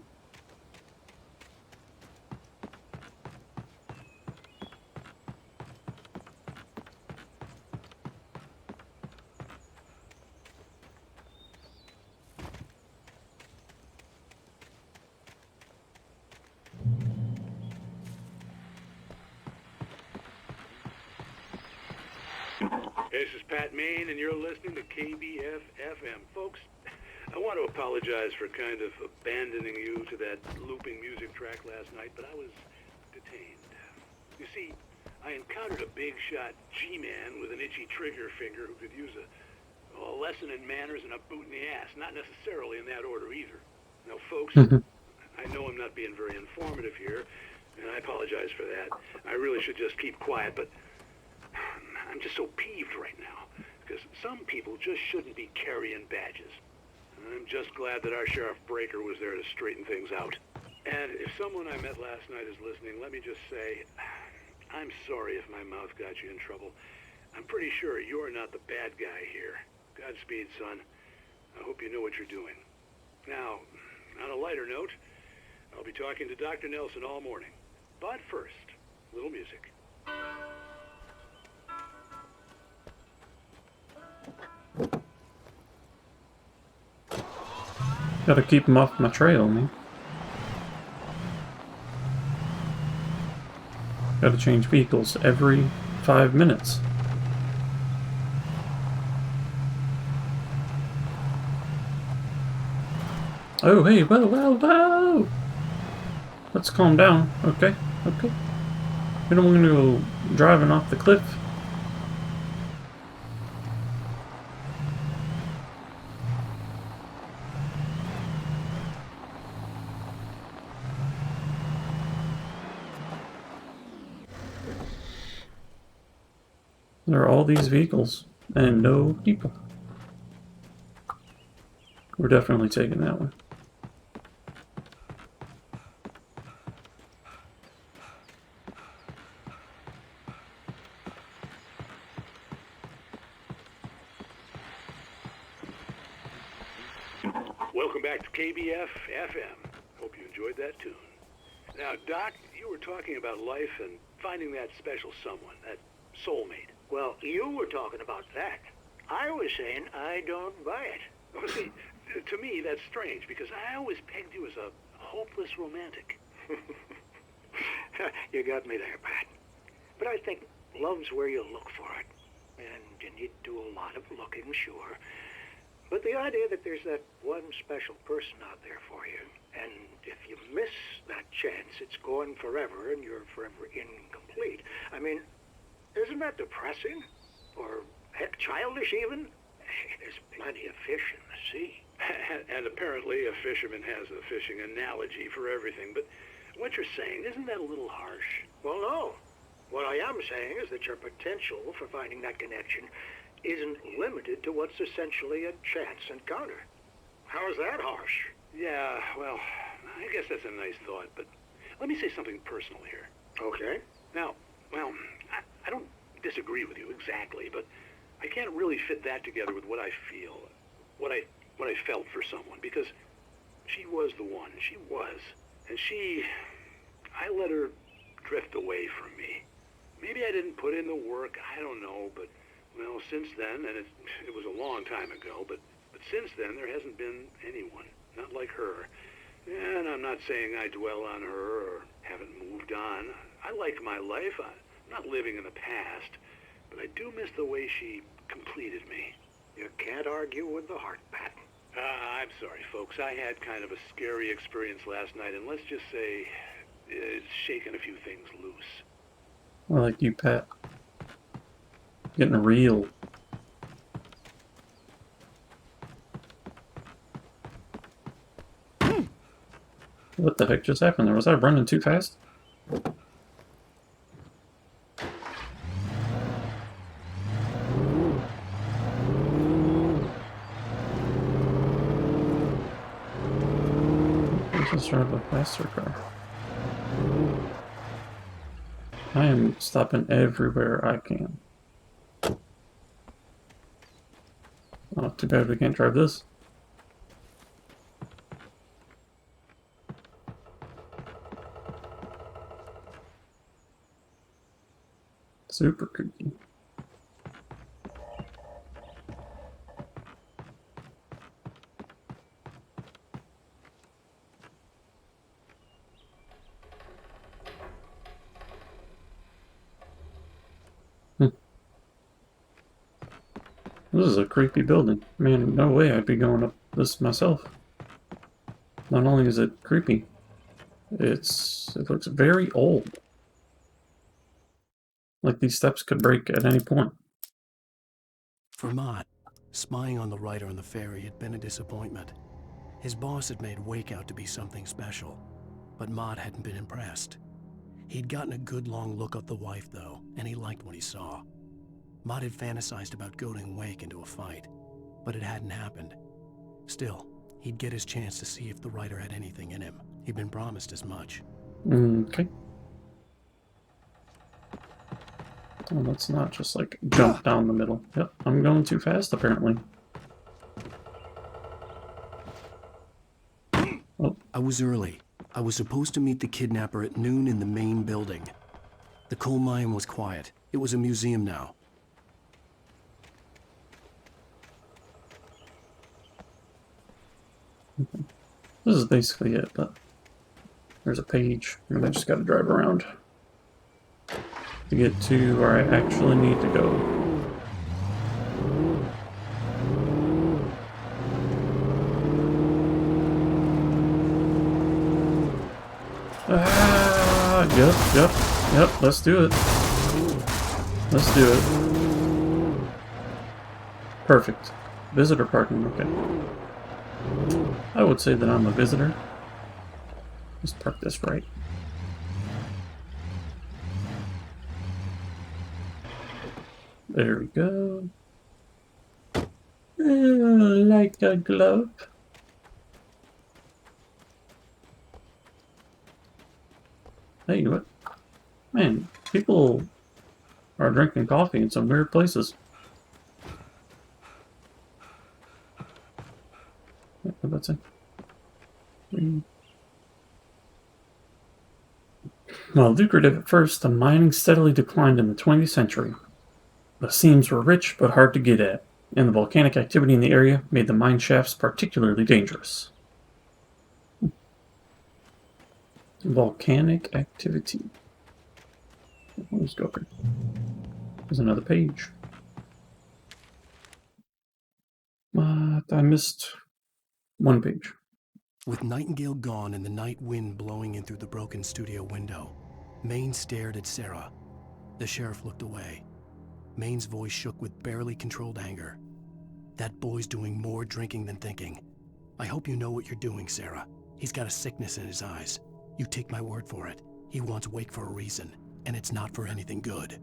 Speaker 11: This is Pat Main, and you're listening to KBF FM. Folks, I want to apologize for kind of abandoning you to that looping music track last night, but I was detained. You see, I encountered a big-shot G-man with an itchy trigger finger who could use a lesson in manners and a boot in the ass. Not necessarily in that order either. Now, folks, I know I'm not being very informative here, and I apologize for that. I really should just keep quiet, but I'm just so peeved right now, because some people just shouldn't be carrying badges. And I'm just glad that our Sheriff Breaker was there to straighten things out. And if someone I met last night is listening, let me just say, I'm sorry if my mouth got you in trouble. I'm pretty sure you're not the bad guy here. Godspeed, son. I hope you know what you're doing. Now, on a lighter note, I'll be talking to Dr. Nelson all morning. But first, a little music.
Speaker 1: Gotta keep him off my trail, man. Gotta change vehicles every 5 minutes. Oh, hey, whoa, whoa, whoa! Let's calm down, okay? Okay. We don't want to go driving off the cliff. There are all these vehicles and no people. We're definitely taking that one.
Speaker 11: Welcome back to KBF FM. Hope you enjoyed that tune. Now, Doc, you were talking about life and finding that special someone, that soulmate.
Speaker 6: Well, you were talking about that. I was saying I don't buy it.
Speaker 11: Well, see, to me, that's strange, because I always pegged you as a hopeless romantic.
Speaker 6: You got me there, Pat. But I think love's where you look for it. And you need to do a lot of looking, sure. But the idea that there's that one special person out there for you, and if you miss that chance, it's gone forever, and you're forever incomplete. I mean, isn't that depressing? Or, heck, childish even? There's plenty of fish in the sea.
Speaker 11: And apparently a fisherman has a fishing analogy for everything, but what you're saying, isn't that a little harsh?
Speaker 6: Well, no. What I am saying is that your potential for finding that connection isn't limited to what's essentially a chance encounter. How is that harsh?
Speaker 11: Yeah, well, I guess that's a nice thought, but let me say something personal here.
Speaker 6: Okay.
Speaker 11: Now, well, I don't disagree with you exactly, but I can't really fit that together with what I feel, what I felt for someone, because she was the one. She was. And I let her drift away from me. Maybe I didn't put in the work, I don't know, but, well, since then, and it was a long time ago, but since then there hasn't been anyone, not like her. And I'm not saying I dwell on her or haven't moved on. I like my life. I'm not living in the past, but I do miss the way she completed me.
Speaker 6: You can't argue with the heart, Pat.
Speaker 11: I'm sorry, folks. I had kind of a scary experience last night, and let's just say it's shaken a few things loose.
Speaker 1: I like you, Pat. Getting real. What the heck just happened there? Was I running too fast? Let's drive a faster car. I am stopping everywhere I can. Oh, too bad we can't drive this. Super creepy. This is a creepy building. Man, no way I'd be going up this myself. Not only is it creepy, it looks very old. Like these steps could break at any point.
Speaker 2: For Mott, spying on the writer on the ferry had been a disappointment. His boss had made Wake out to be something special, but Mott hadn't been impressed. He'd gotten a good long look at the wife, though, and he liked what he saw. Mott had fantasized about goading Wake into a fight, but it hadn't happened. Still, he'd get his chance to see if the writer had anything in him. He'd been promised as much.
Speaker 1: Okay. Oh, let's not just like jump down the middle. Yep, I'm going too fast apparently. Oh.
Speaker 2: I was early. I was supposed to meet the kidnapper at noon in the main building. The coal mine was quiet. It was a museum now.
Speaker 1: This is basically it, but there's a page, and I just gotta drive around to get to where I actually need to go. Yep, let's do it. Let's do it. Perfect. Visitor parking, okay. I would say that I'm a visitor. Let's park this right. There we go. Like a glove. Hey, what? Man, people are drinking coffee in some weird places. What did that say? While lucrative at first, the mining steadily declined in the 20th century. The seams were rich but hard to get at, and the volcanic activity in the area made the mine shafts particularly dangerous. Volcanic activity. Let's go. There's another page. I missed one page.
Speaker 2: With Nightingale gone and the night wind blowing in through the broken studio window, Maine stared at Sarah. The sheriff looked away. Maine's voice shook with barely controlled anger. That boy's doing more drinking than thinking. I hope you know what you're doing, Sarah. He's got a sickness in his eyes. You take my word for it. He wants Wake for a reason, and it's not for anything good.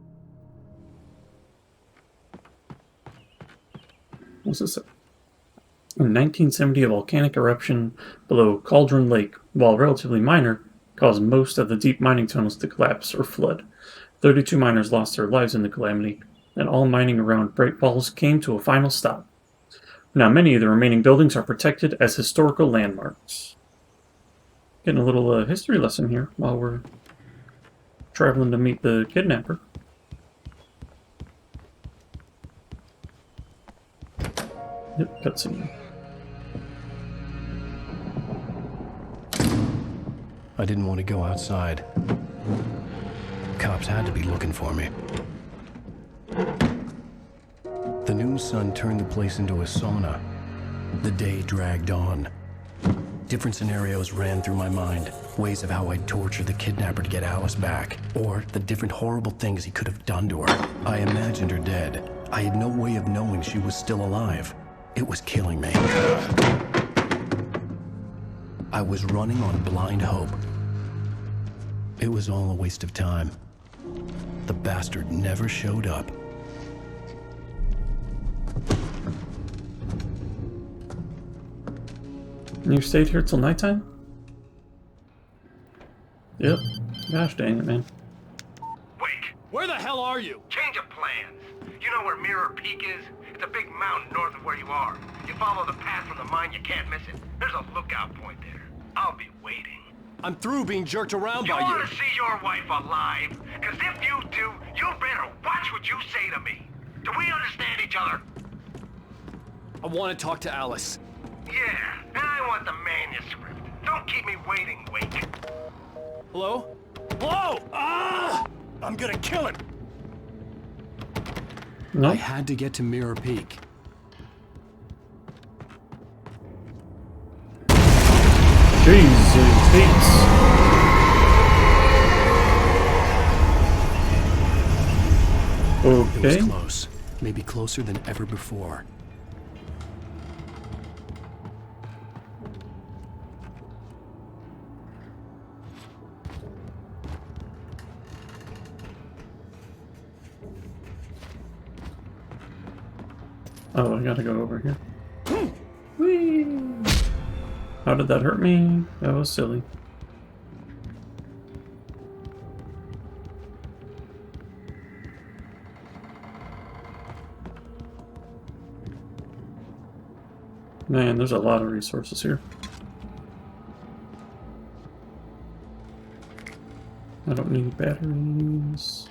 Speaker 1: What's this? In 1970, a volcanic eruption below Cauldron Lake, while relatively minor, caused most of the deep mining tunnels to collapse or flood. 32 miners lost their lives in the calamity, and all mining around Great Falls came to a final stop. Now many of the remaining buildings are protected as historical landmarks. Getting a little history lesson here while we're traveling to meet the kidnapper. Yep, cutscene.
Speaker 2: I didn't want to go outside. Cops had to be looking for me. The noon sun turned the place into a sauna. The day dragged on. Different scenarios ran through my mind. Ways of how I'd torture the kidnapper to get Alice back. Or the different horrible things he could have done to her. I imagined her dead. I had no way of knowing she was still alive. It was killing me. I was running on blind hope. It was all a waste of time. The bastard never showed up.
Speaker 1: You stayed here till nighttime? Yep. Gosh dang it, man.
Speaker 12: Wake!
Speaker 15: Where the hell are you?
Speaker 12: Change of plans. You know where Mirror Peak is? It's a big mountain north of where you are. You follow the path from the mine, you can't miss it. There's a lookout point there. I'll be waiting.
Speaker 15: I'm through being jerked around by you.
Speaker 12: You want to see your wife alive? Because if you do, you better watch what you say to me. Do we understand each other?
Speaker 2: I want to talk to Alice.
Speaker 12: Yeah, and I want the manuscript. Don't keep me waiting, Wake.
Speaker 2: Hello? Hello! Ah! I'm gonna kill him!
Speaker 1: No.
Speaker 2: I had to get to Mirror Peak.
Speaker 1: Jesus,
Speaker 2: It was
Speaker 1: okay.
Speaker 2: close. Maybe closer than ever before.
Speaker 1: Oh, I gotta go over here. Whee! How did that hurt me? That was silly. Man, there's a lot of resources here. I don't need batteries.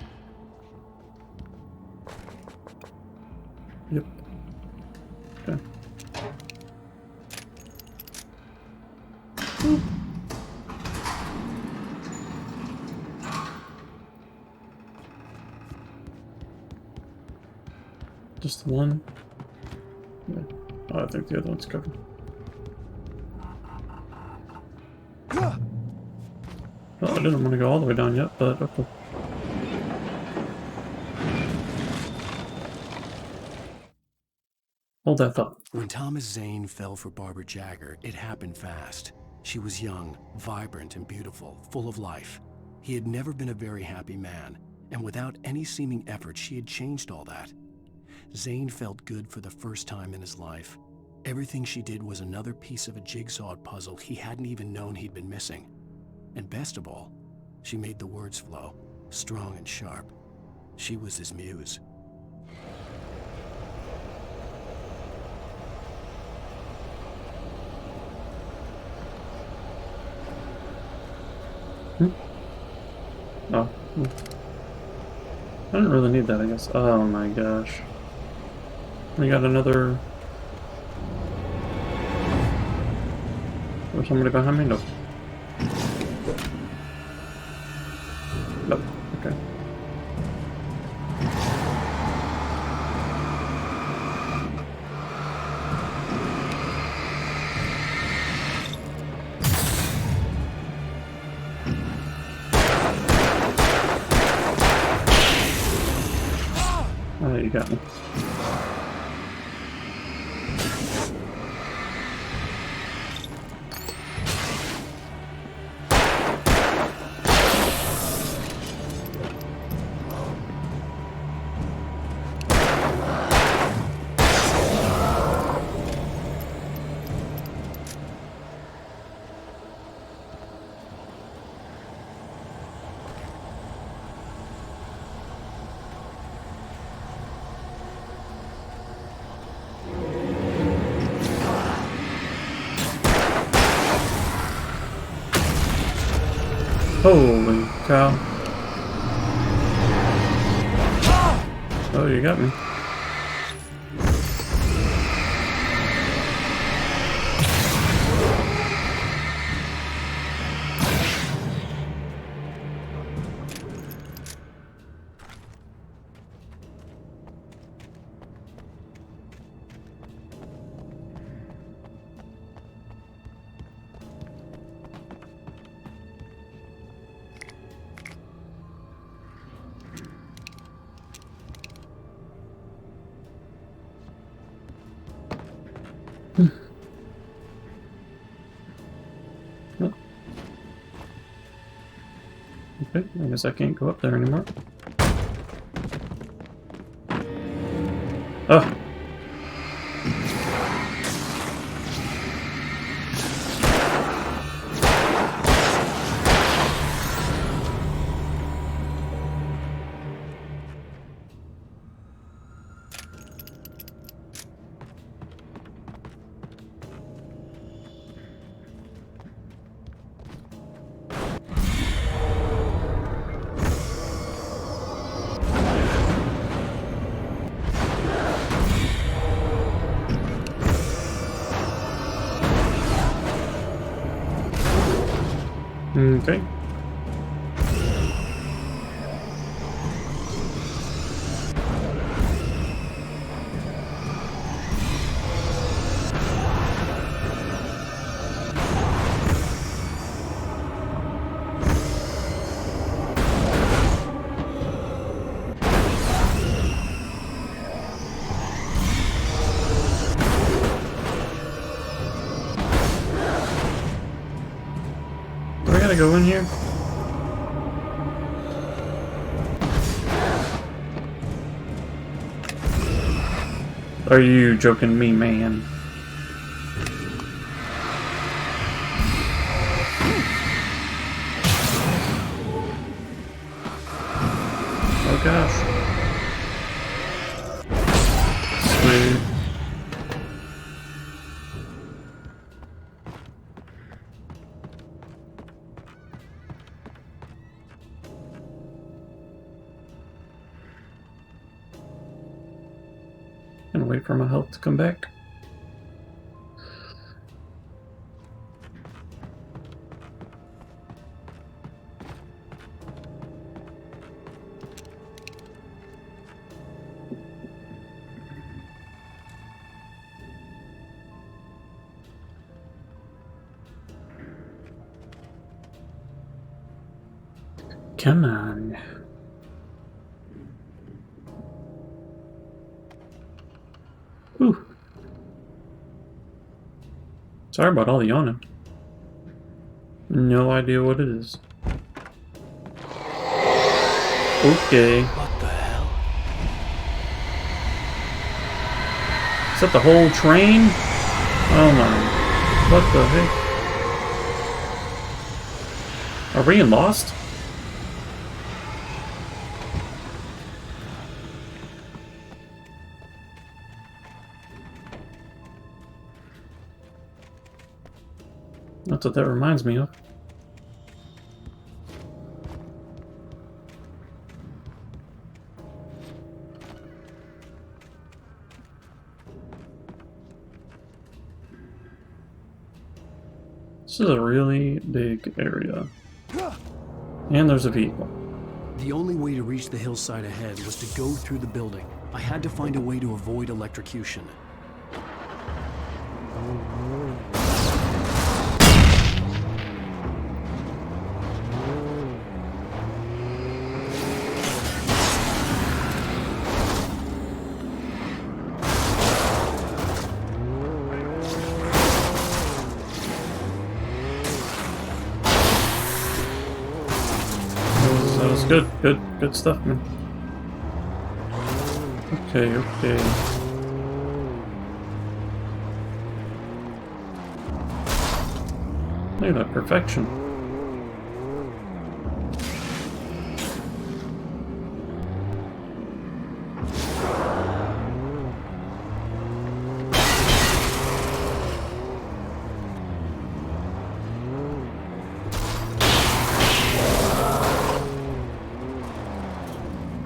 Speaker 1: Yep. Okay. Boop. Just the one? Yeah. Oh, I think the other one's covered. Well, I didn't want to go all the way down yet, but okay. Hold that thought.
Speaker 2: When Thomas Zane fell for Barbara Jagger, it happened fast. She was young, vibrant, and beautiful, full of life. He had never been a very happy man, and without any seeming effort, she had changed all that. Zane felt good for the first time in his life. Everything she did was another piece of a jigsaw puzzle he hadn't even known he'd been missing. And best of all, she made the words flow, strong and sharp. She was his muse.
Speaker 1: Oh. I didn't really need that, I guess. Oh my gosh. We got another... There's somebody behind me? Nope. Nope. Okay. Oh, you got me. Holy cow. Oh, you got me. Okay, I guess I can't go up there anymore. Oh! Okay. Do I gotta go in here? Are you joking me, man? Oh gosh. Smooth. And wait for my health to come back. Come on. Ooh. Sorry about all the yawning. No idea what it is. Okay.
Speaker 2: What the hell?
Speaker 1: Is that the whole train? Oh my. What the heck? Are we in Lost? That's what that reminds me of. This is a really big area. And there's a vehicle.
Speaker 2: The only way to reach the hillside ahead was to go through the building. I had to find a way to avoid electrocution.
Speaker 1: That was good, good stuff, man. Okay. Look at that perfection.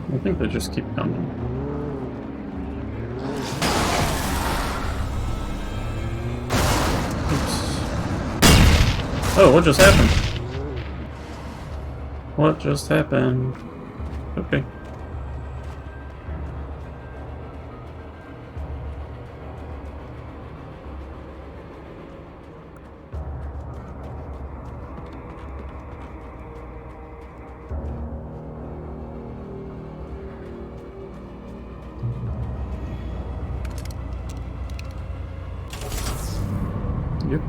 Speaker 1: I think they just keep coming. Oops. Oh, what just happened? What just happened? Okay. Yep.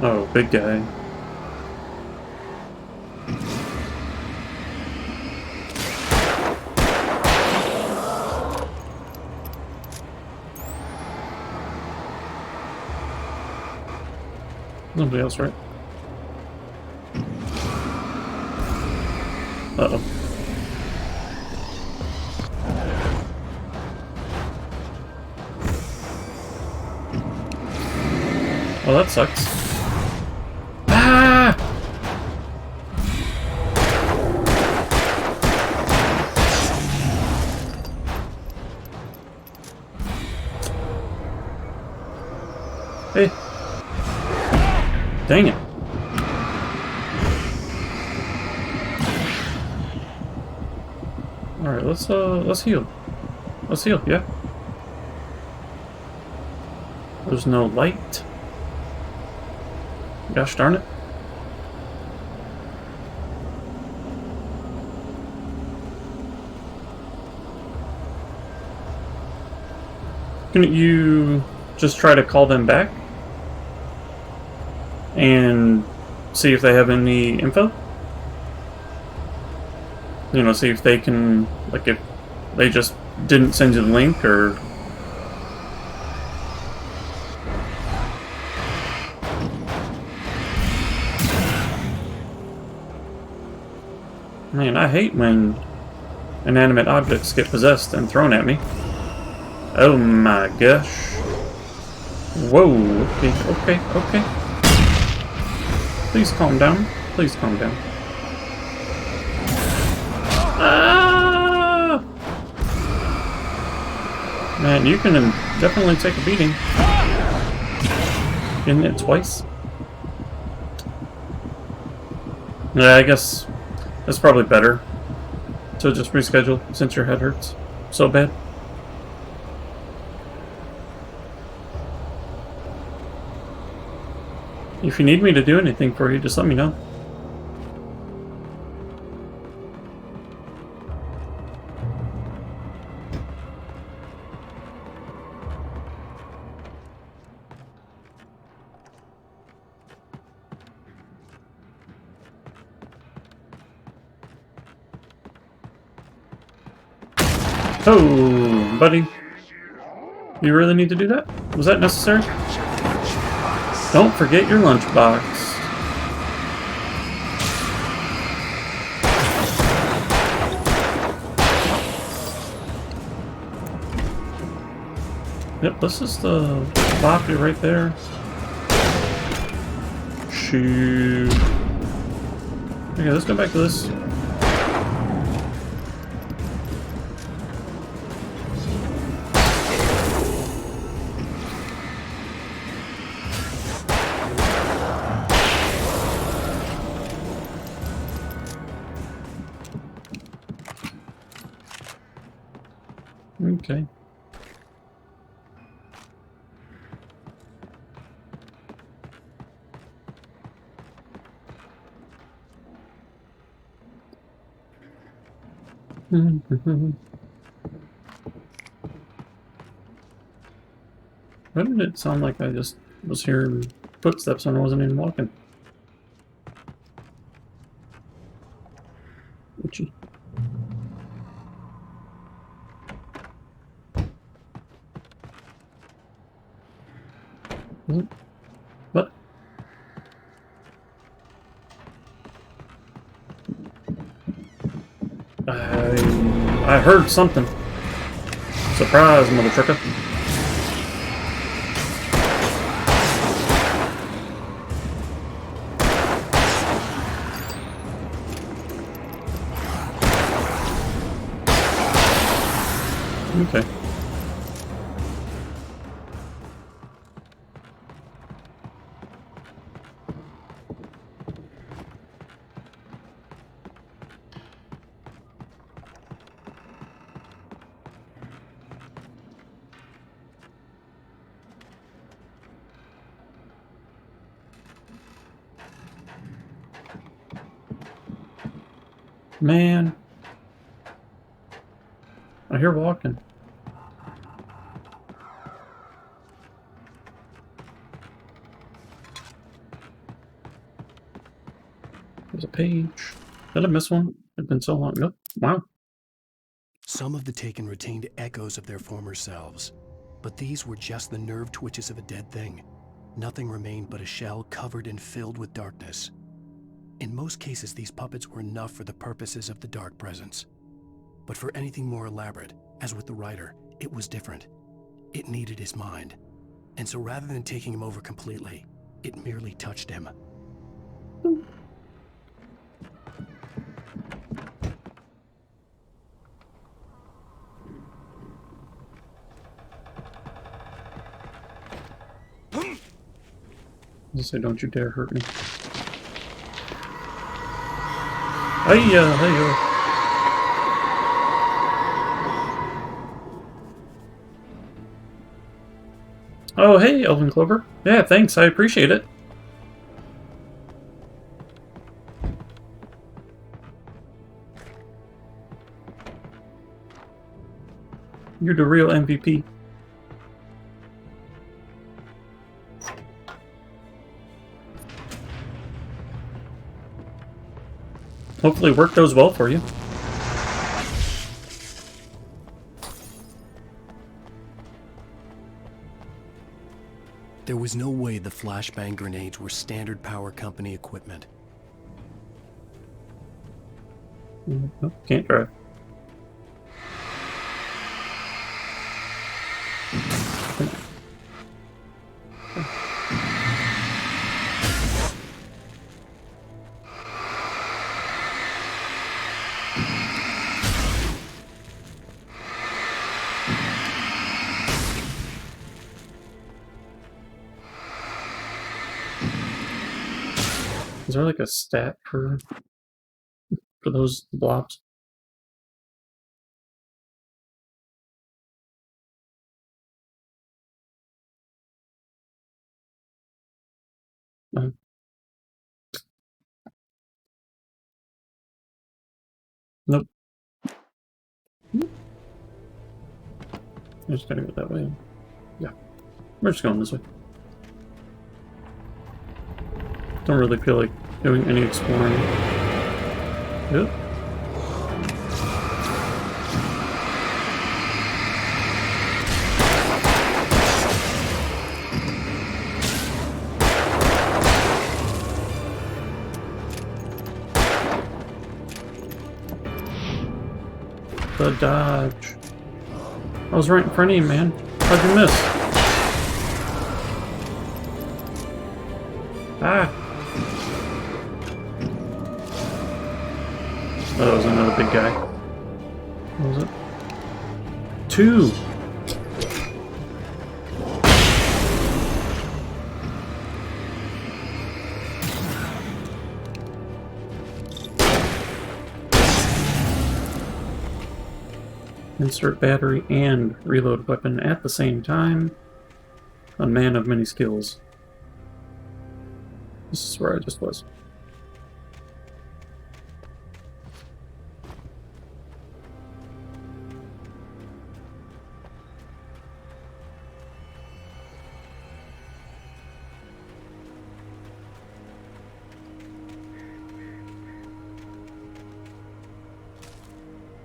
Speaker 1: Oh, big guy. Nobody else, right? Uh-oh. Well, that sucks. Ah! Hey. Dang it. Alright, let's heal. Let's heal, yeah. There's no light. Gosh darn it. Couldn't you just try to call them back? And see if they have any info? You know, see if they can, like, if they just didn't send you the link, or... Man, I hate when inanimate objects get possessed and thrown at me. Oh my gosh. Whoa, okay. Please calm down. Please calm down. Ah! Man, you can definitely take a beating. Isn't it twice? Yeah, I guess that's probably better to just reschedule since your head hurts so bad. If you need me to do anything for you, just let me know. Oh, buddy. You really need to do that? Was that necessary? Don't forget your lunchbox. Yep, this is the floppy right there. Shoot. Okay, let's go back to this. Okay. Why did it sound like I just was hearing footsteps and I wasn't even walking? Itchy. What? I heard something. Surprise, mother trucker. Okay. Man. I hear walking. There's a page. Did I miss one? It's been so long. Nope. Wow.
Speaker 2: Some of the Taken retained echoes of their former selves, but these were just the nerve twitches of a dead thing. Nothing remained but a shell covered and filled with darkness. In most cases, these puppets were enough for the purposes of the Dark Presence. But for anything more elaborate, as with the writer, it was different. It needed his mind. And so rather than taking him over completely, it merely touched him.
Speaker 1: Just say, don't you dare hurt me. Hiya, hiya. Oh, hey, Elven Clover. Yeah, thanks, I appreciate it. You're the real MVP. Hopefully work goes well for you.
Speaker 2: There was no way the flashbang grenades were standard power company equipment.
Speaker 1: Oh, can't drive. Is there like a stat for those blobs? Nope. I just gotta go that way. Yeah. We're just going this way. Don't really feel like doing any exploring. Yep. The dodge. I was right in front of you, man. How'd you miss? Ah! Oh, that was another big guy. What was it? 2! Insert battery and reload weapon at the same time. A man of many skills. This is where I just was.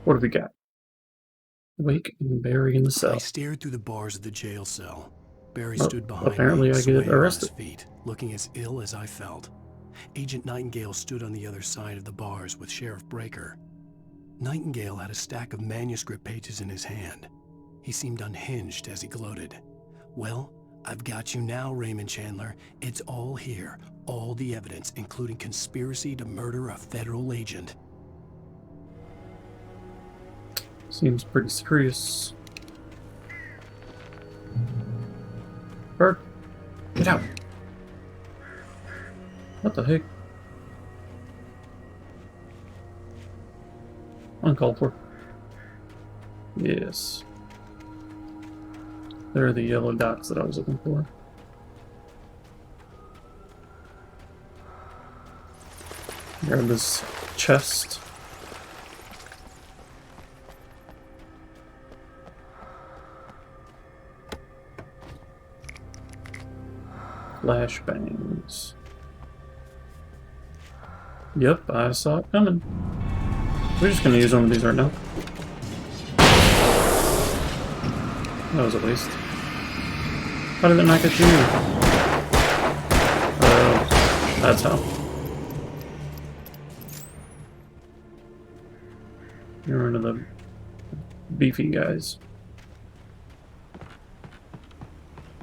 Speaker 1: What have we got? Wake and Barry in the cell.
Speaker 2: I stared through the bars of the jail cell. Barry
Speaker 1: Well,
Speaker 2: stood behind
Speaker 1: apparently
Speaker 2: me,
Speaker 1: I get
Speaker 2: swaying on his
Speaker 1: arrested.
Speaker 2: feet, looking as ill as I felt. Agent Nightingale stood on the other side of the bars with Sheriff Breaker. Nightingale had a stack of manuscript pages in his hand. He seemed unhinged as he gloated. Well, I've got you now, Raymond Chandler. It's all here. All the evidence, including conspiracy to murder a federal agent.
Speaker 1: Seems pretty serious. Bird, get out! What the heck? Uncalled for. Yes. There are the yellow dots that I was looking for. Grab this chest. Flashbangs. Yep, I saw it coming. We're just gonna use one of these right now. That was a waste. How did it not get you? Oh, that's how. You're one of the beefy guys.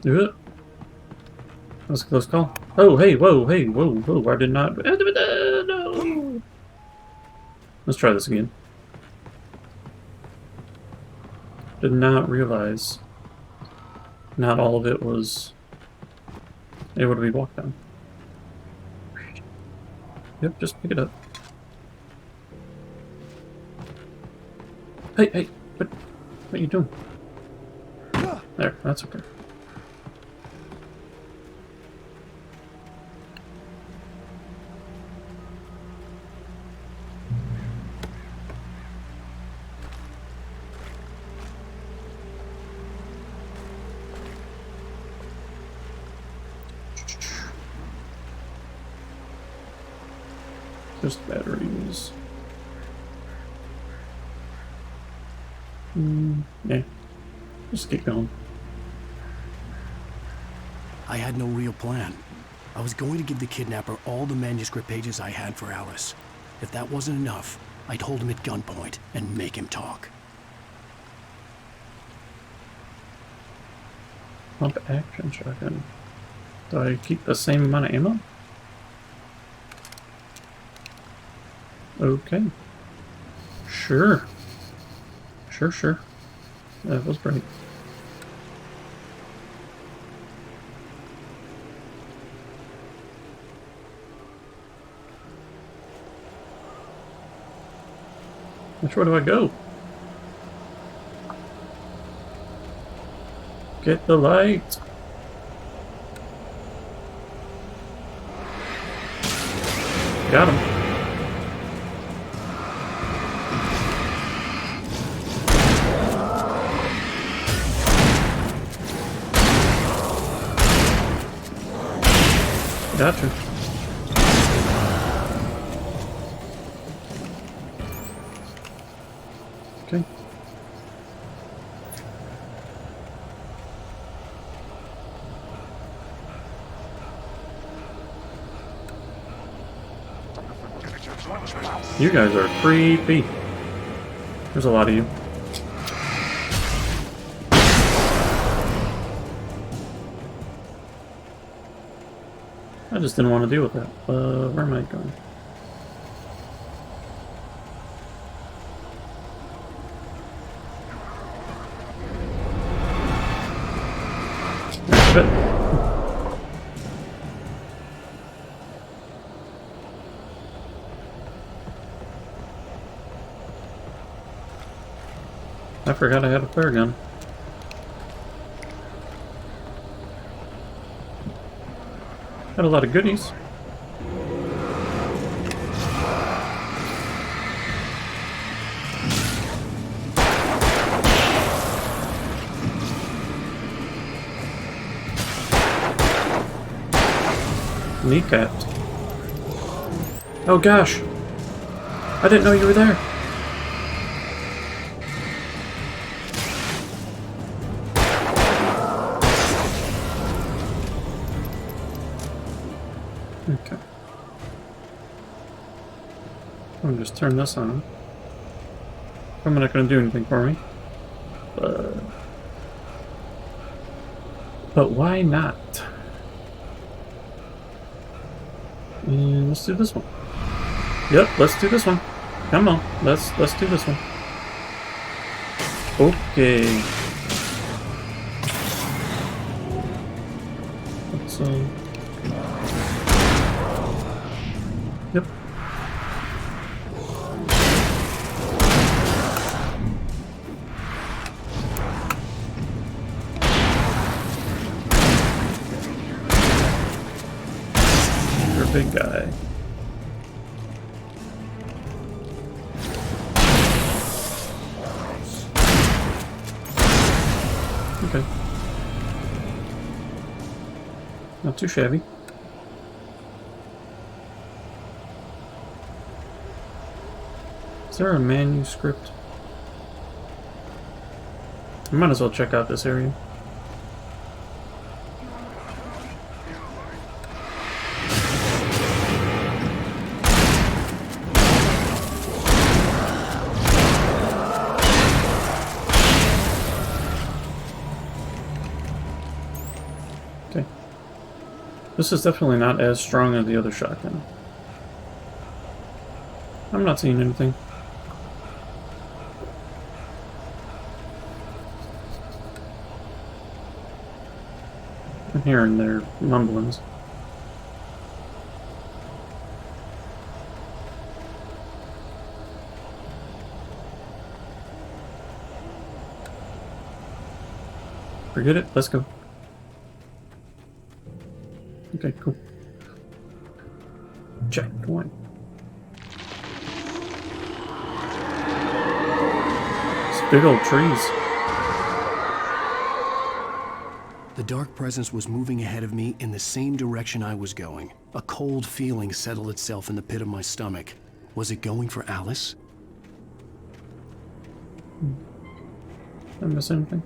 Speaker 1: Do it. That was a close call. Oh, hey, whoa, hey, whoa, whoa, I did not. No! Let's try this again. Did not realize not all of it was able to be walked on. Yep, just pick it up. Hey, hey, what are you doing? There, that's okay. Just batteries. Yeah. Just keep going.
Speaker 2: I had no real plan. I was going to give the kidnapper all the manuscript pages I had for Alice. If that wasn't enough, I'd hold him at gunpoint and make him talk.
Speaker 1: Pump action shotgun. Do I keep the same amount of ammo? Okay. Sure. Sure. That was great. Which way do I go? Get the light! Got him. Gotcha. Okay. You guys are creepy. There's a lot of you. I just didn't want to deal with that. Where am I going? That's it. I forgot I had a flare gun. Had a lot of goodies. Kneecapped. Oh gosh! I didn't know you were there! Okay. I'm just turn this on. I'm not going to do anything for me. But why not? And let's do this one. Yep, let's do this one. Come on, let's do this one. Okay. Let's Yep. You're a big guy. Okay. Not too shabby. Is there a manuscript? I might as well check out this area. Okay. This is definitely not as strong as the other shotgun. I'm not seeing anything. I'm hearing their mumblings. Forget it. Let's go. Okay, cool. Check one. It's big old trees.
Speaker 2: The dark presence was moving ahead of me in the same direction I was going. A cold feeling settled itself in the pit of my stomach. Was it going for Alice?
Speaker 1: Did I miss anything?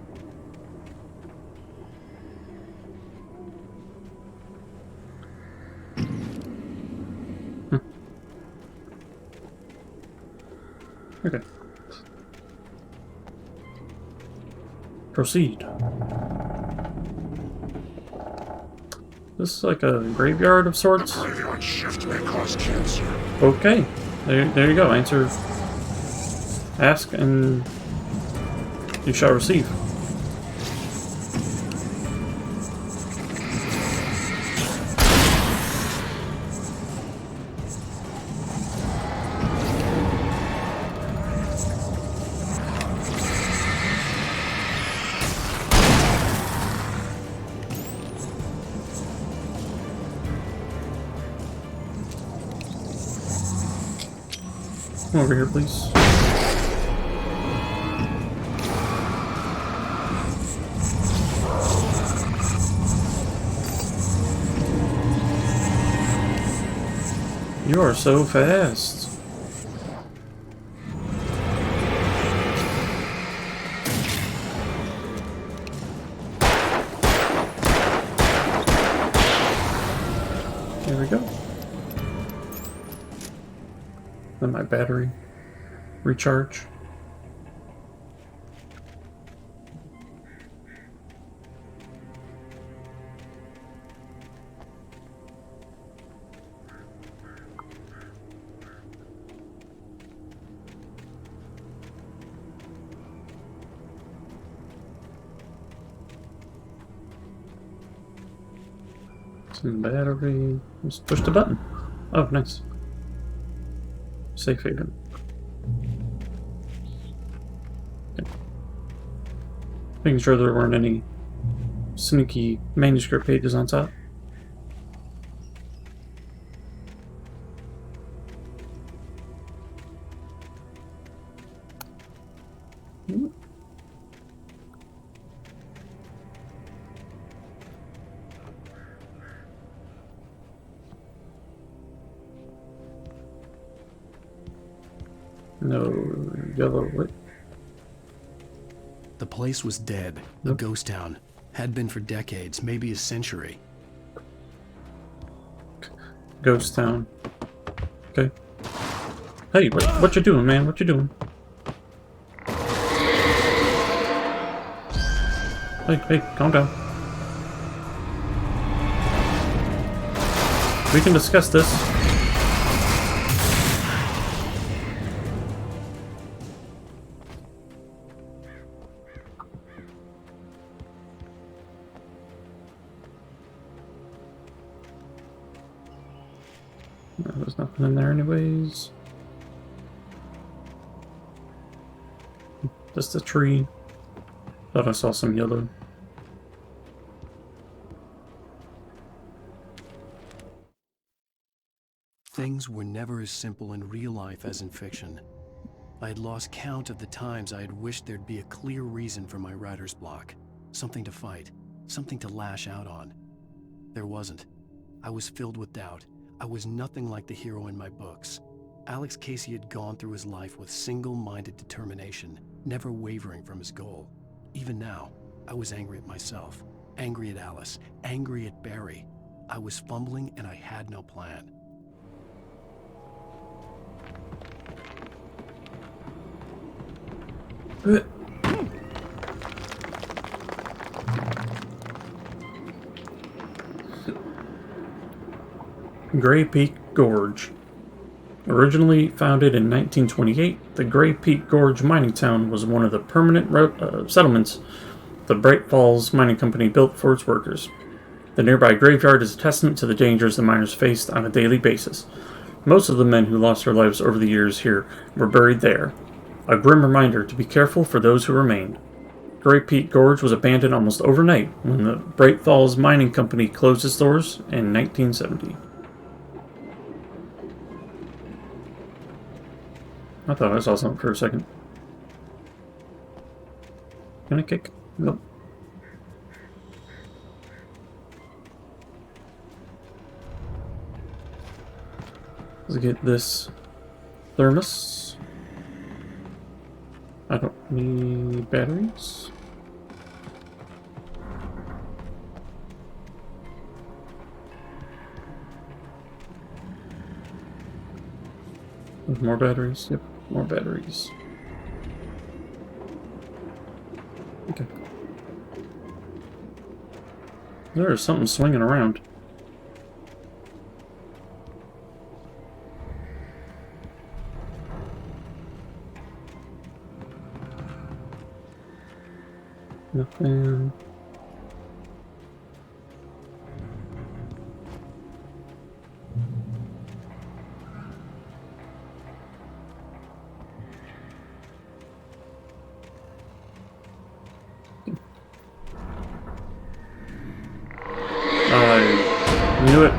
Speaker 1: Okay. Proceed. This is like a graveyard of sorts.
Speaker 9: Graveyard shift may cause cancer.
Speaker 1: Okay. There you go. Answer. Ask and you shall receive. Come over here, please. You are so fast. There we go. Let my battery recharge. Some battery. Just push the button. Oh, nice. Safe haven. Okay. Making sure there weren't any sneaky manuscript pages on top. No yellow lit.
Speaker 2: The place was dead. A ghost town. Had been for decades, maybe a century.
Speaker 1: Ghost town. Okay. Hey, what you doing, man? What you doing? Hey, calm down. We can discuss this. There's nothing in there anyways. Just a tree. Thought I saw some yellow.
Speaker 2: Things were never as simple in real life as in fiction. I had lost count of the times I had wished there'd be a clear reason for my writer's block. Something to fight. Something to lash out on. There wasn't. I was filled with doubt. I was nothing like the hero in my books. Alex Casey had gone through his life with single-minded determination, never wavering from his goal. Even now, I was angry at myself, angry at Alice, angry at Barry. I was fumbling and I had no plan.
Speaker 1: Gray Peak Gorge. Originally founded in 1928, the Gray Peak Gorge mining town was one of the permanent settlements the Bright Falls Mining Company built for its workers. The nearby graveyard is a testament to the dangers the miners faced on a daily basis. Most of the men who lost their lives over the years here were buried there, a grim reminder to be careful for those who remained. Gray Peak Gorge was abandoned almost overnight when the Bright Falls Mining Company closed its doors in 1970. I thought I saw something for a second. Can I kick? Nope. Let's get this thermos. I don't need batteries. More batteries? Yep, more batteries. Okay. There is something swinging around. Nothing. I knew it.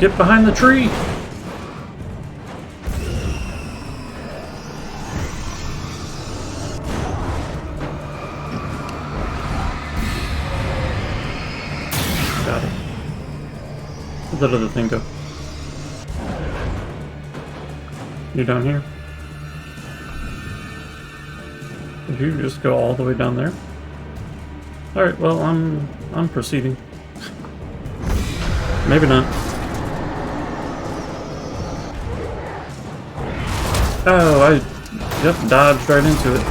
Speaker 1: Get behind the tree! Got it. Where'd that other thing go? You down here? Did you just go all the way down there? Alright, well, I'm proceeding. Maybe not. Oh, I dodged right into it.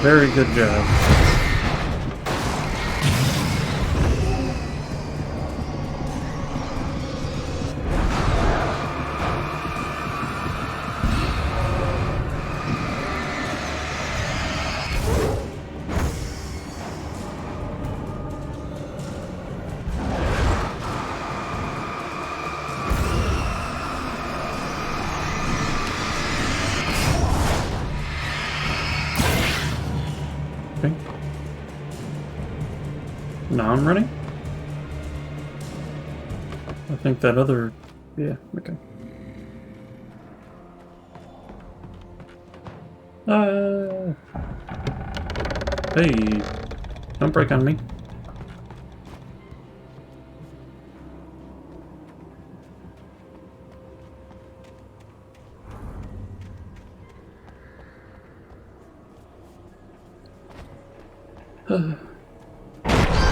Speaker 1: Very good job. Okay. Now I'm running? I think that other... yeah, okay. Hey, don't break on me.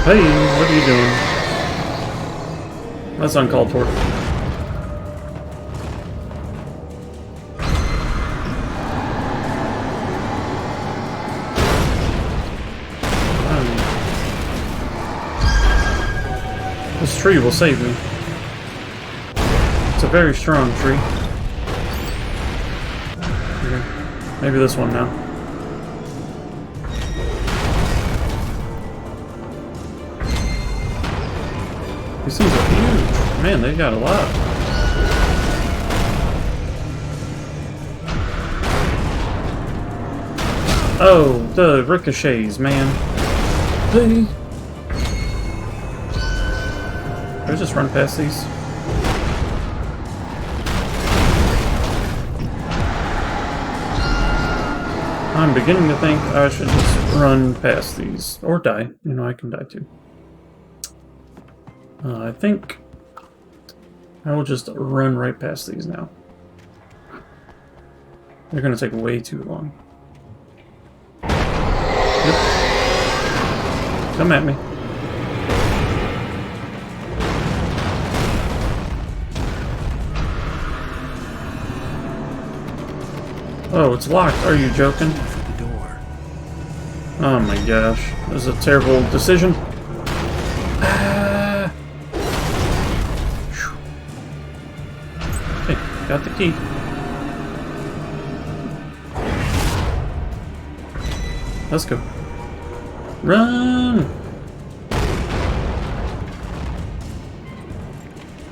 Speaker 1: Hey, what are you doing? That's uncalled for. This tree will save me. It's a very strong tree. Okay. Maybe this one now. These things are huge. Man, they got a lot. Oh, the ricochets, man. Hey. Did I just run past these? I'm beginning to think I should just run past these. Or die. You know, I can die too. I think I will just run right past these now. They're going to take way too long. Yep. Come at me. Oh, it's locked. Are you joking? Oh my gosh. That was a terrible decision. Ah. Okay, got the key. Let's go. Run!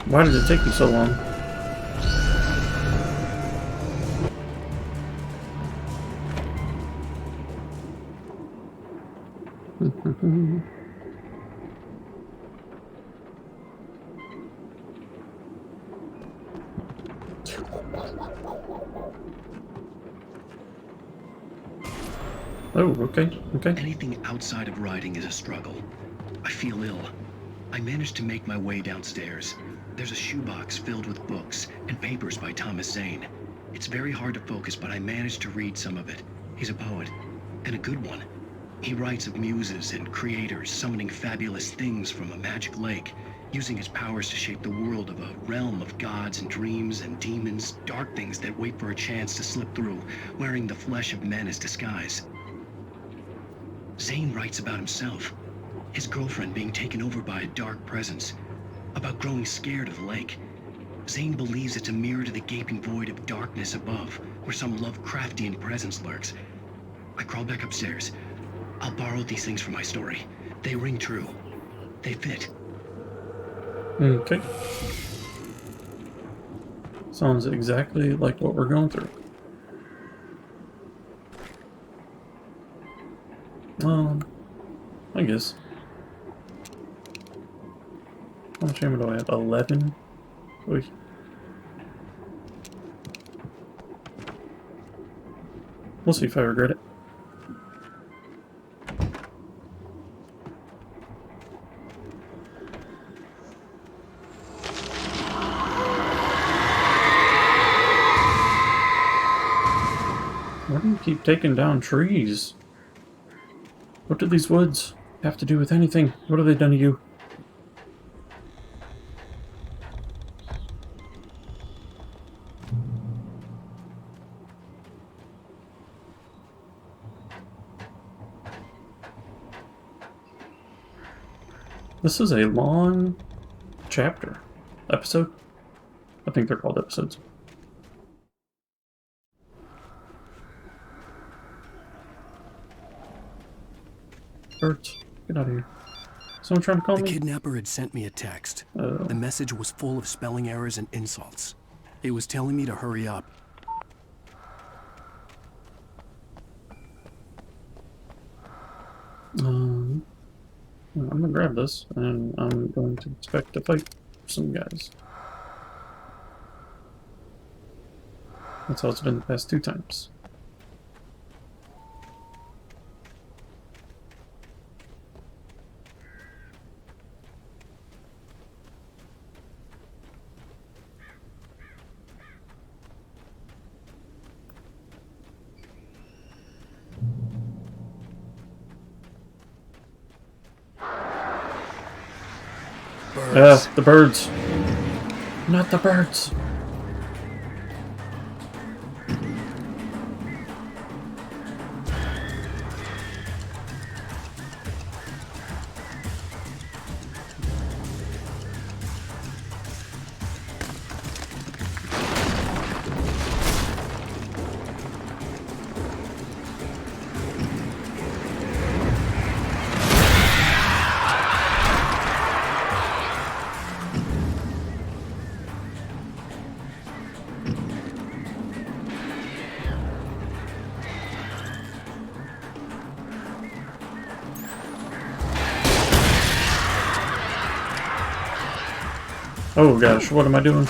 Speaker 1: Why did it take you so long? Oh, okay, okay.
Speaker 10: Anything outside of riding is a struggle. I feel ill. I managed to make my way downstairs. There's a shoebox filled with books and papers by Thomas Zane. It's very hard to focus, but I managed to read some of it. He's a poet, and a good one. He writes of muses and creators summoning fabulous things from a magic lake, using his powers to shape the world of a realm of gods and dreams and demons, dark things that wait for a chance to slip through, wearing the flesh of men as disguise. Zane writes about himself, his girlfriend being taken over by a dark presence, about growing scared of the lake. Zane believes it's a mirror to the gaping void of darkness above, where some Lovecraftian presence lurks. I crawl back upstairs. I'll borrow these things for my story. They ring true. They fit.
Speaker 1: Okay. Sounds exactly like what we're going through. I guess. How much ammo do I have? 11? Oy. We'll see if I regret it. Why do you keep taking down trees? What do these woods have to do with anything? What have they done to you? This is a long chapter. Episode? I think they're called episodes. Birds, get out of here. Someone trying to call me?
Speaker 2: The kidnapper had sent me a text. The message was full of spelling errors and insults. It was telling me to hurry up.
Speaker 1: I'm gonna grab this, and I'm going to expect to fight some guys. That's how it's been the past 2 times. The birds. Not the birds. Oh gosh, what am I doing?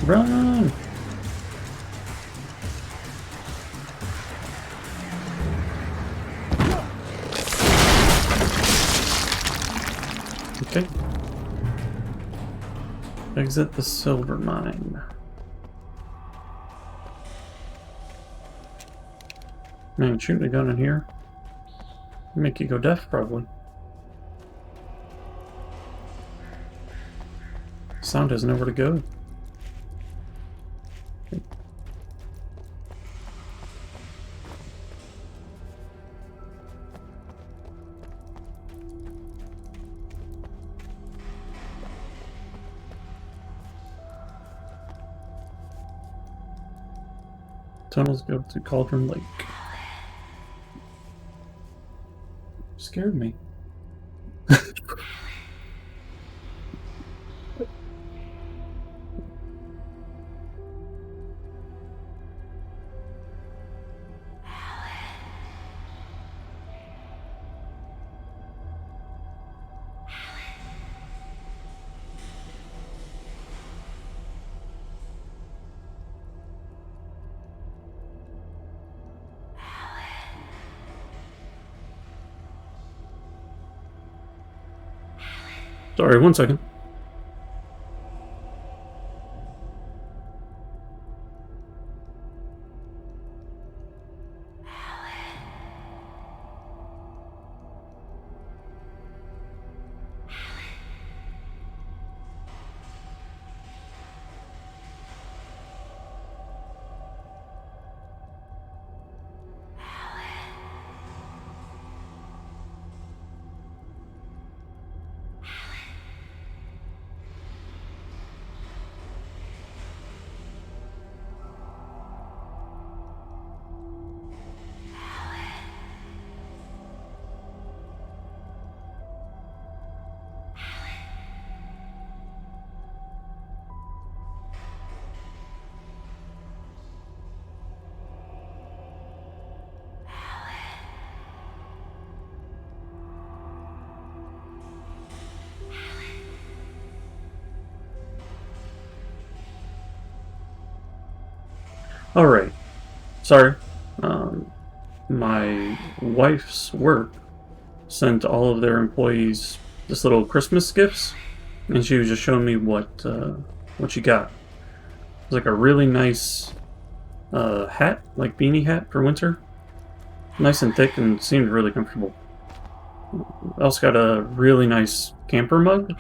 Speaker 1: Run! Okay. Exit the silver mine. Man, shooting a gun in here make you go deaf, probably. Sound has nowhere to go. Okay. Tunnels go to Cauldron Lake. Scared me. Sorry, 1 second. Alright. Sorry. My wife's work sent all of their employees this little Christmas gifts, and she was just showing me what she got. It was like a really nice hat, like beanie hat for winter. Nice and thick and seemed really comfortable. I also got a really nice camper mug.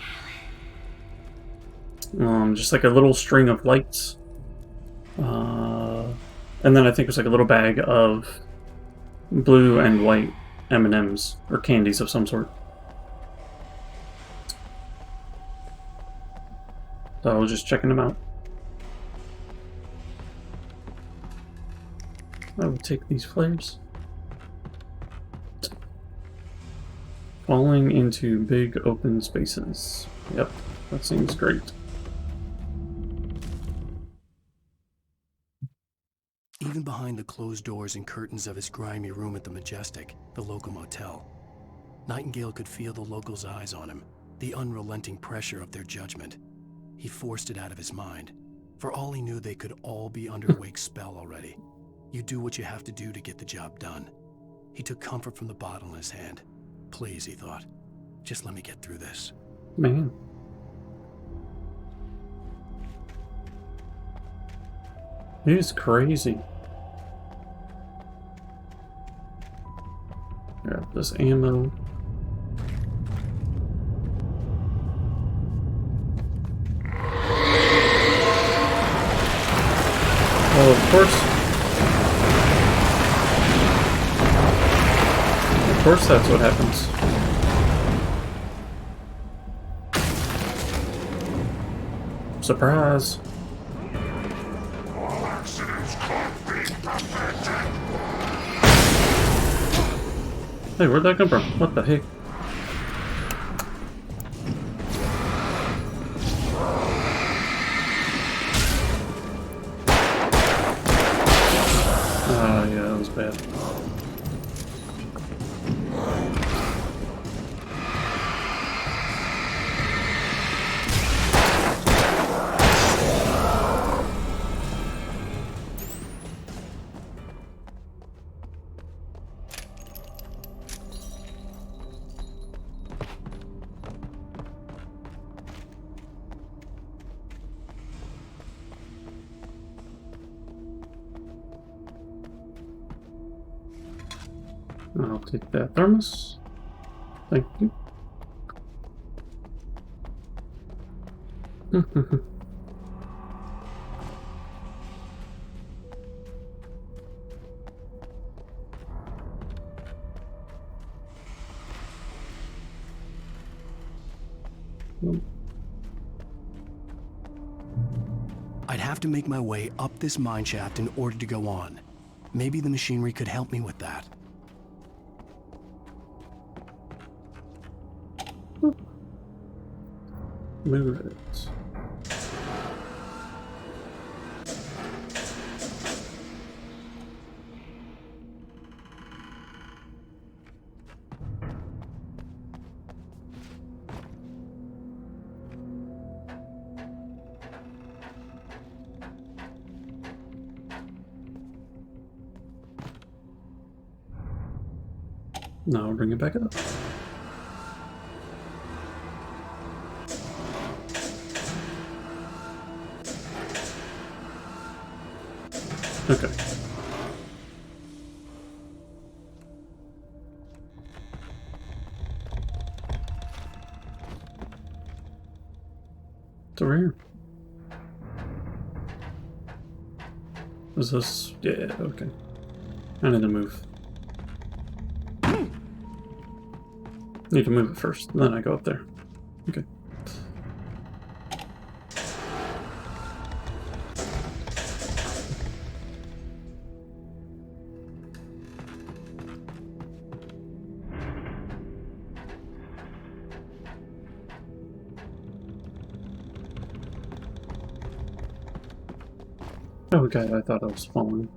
Speaker 1: Just like a little string of lights. And then I think it was like a little bag of blue and white M&Ms, or candies of some sort. So I was just checking them out. I will take these flares. Falling into big open spaces. Yep, that seems great.
Speaker 2: Even behind the closed doors and curtains of his grimy room at the Majestic, the local motel, Nightingale could feel the locals' eyes on him, the unrelenting pressure of their judgment. He forced it out of his mind. For all he knew, they could all be under Wake's spell already. You do what you have to do to get the job done. He took comfort from the bottle in his hand. Please, he thought, just let me get through this.
Speaker 1: Man. He's crazy. Grab this ammo. Oh, of course. Of course that's what happens. Surprise. Hey, where'd that come from? What the heck? Ah, yeah, that was bad. I'll take that thermos. Thank you.
Speaker 2: I'd have to make my way up this mine shaft in order to go on. Maybe the machinery could help me with that.
Speaker 1: Move it. Now I'll bring it back up. Okay. It's over here. Is this... yeah, okay. I need to move. Need to move it first, then I go up there. Okay. Okay, I thought I was falling.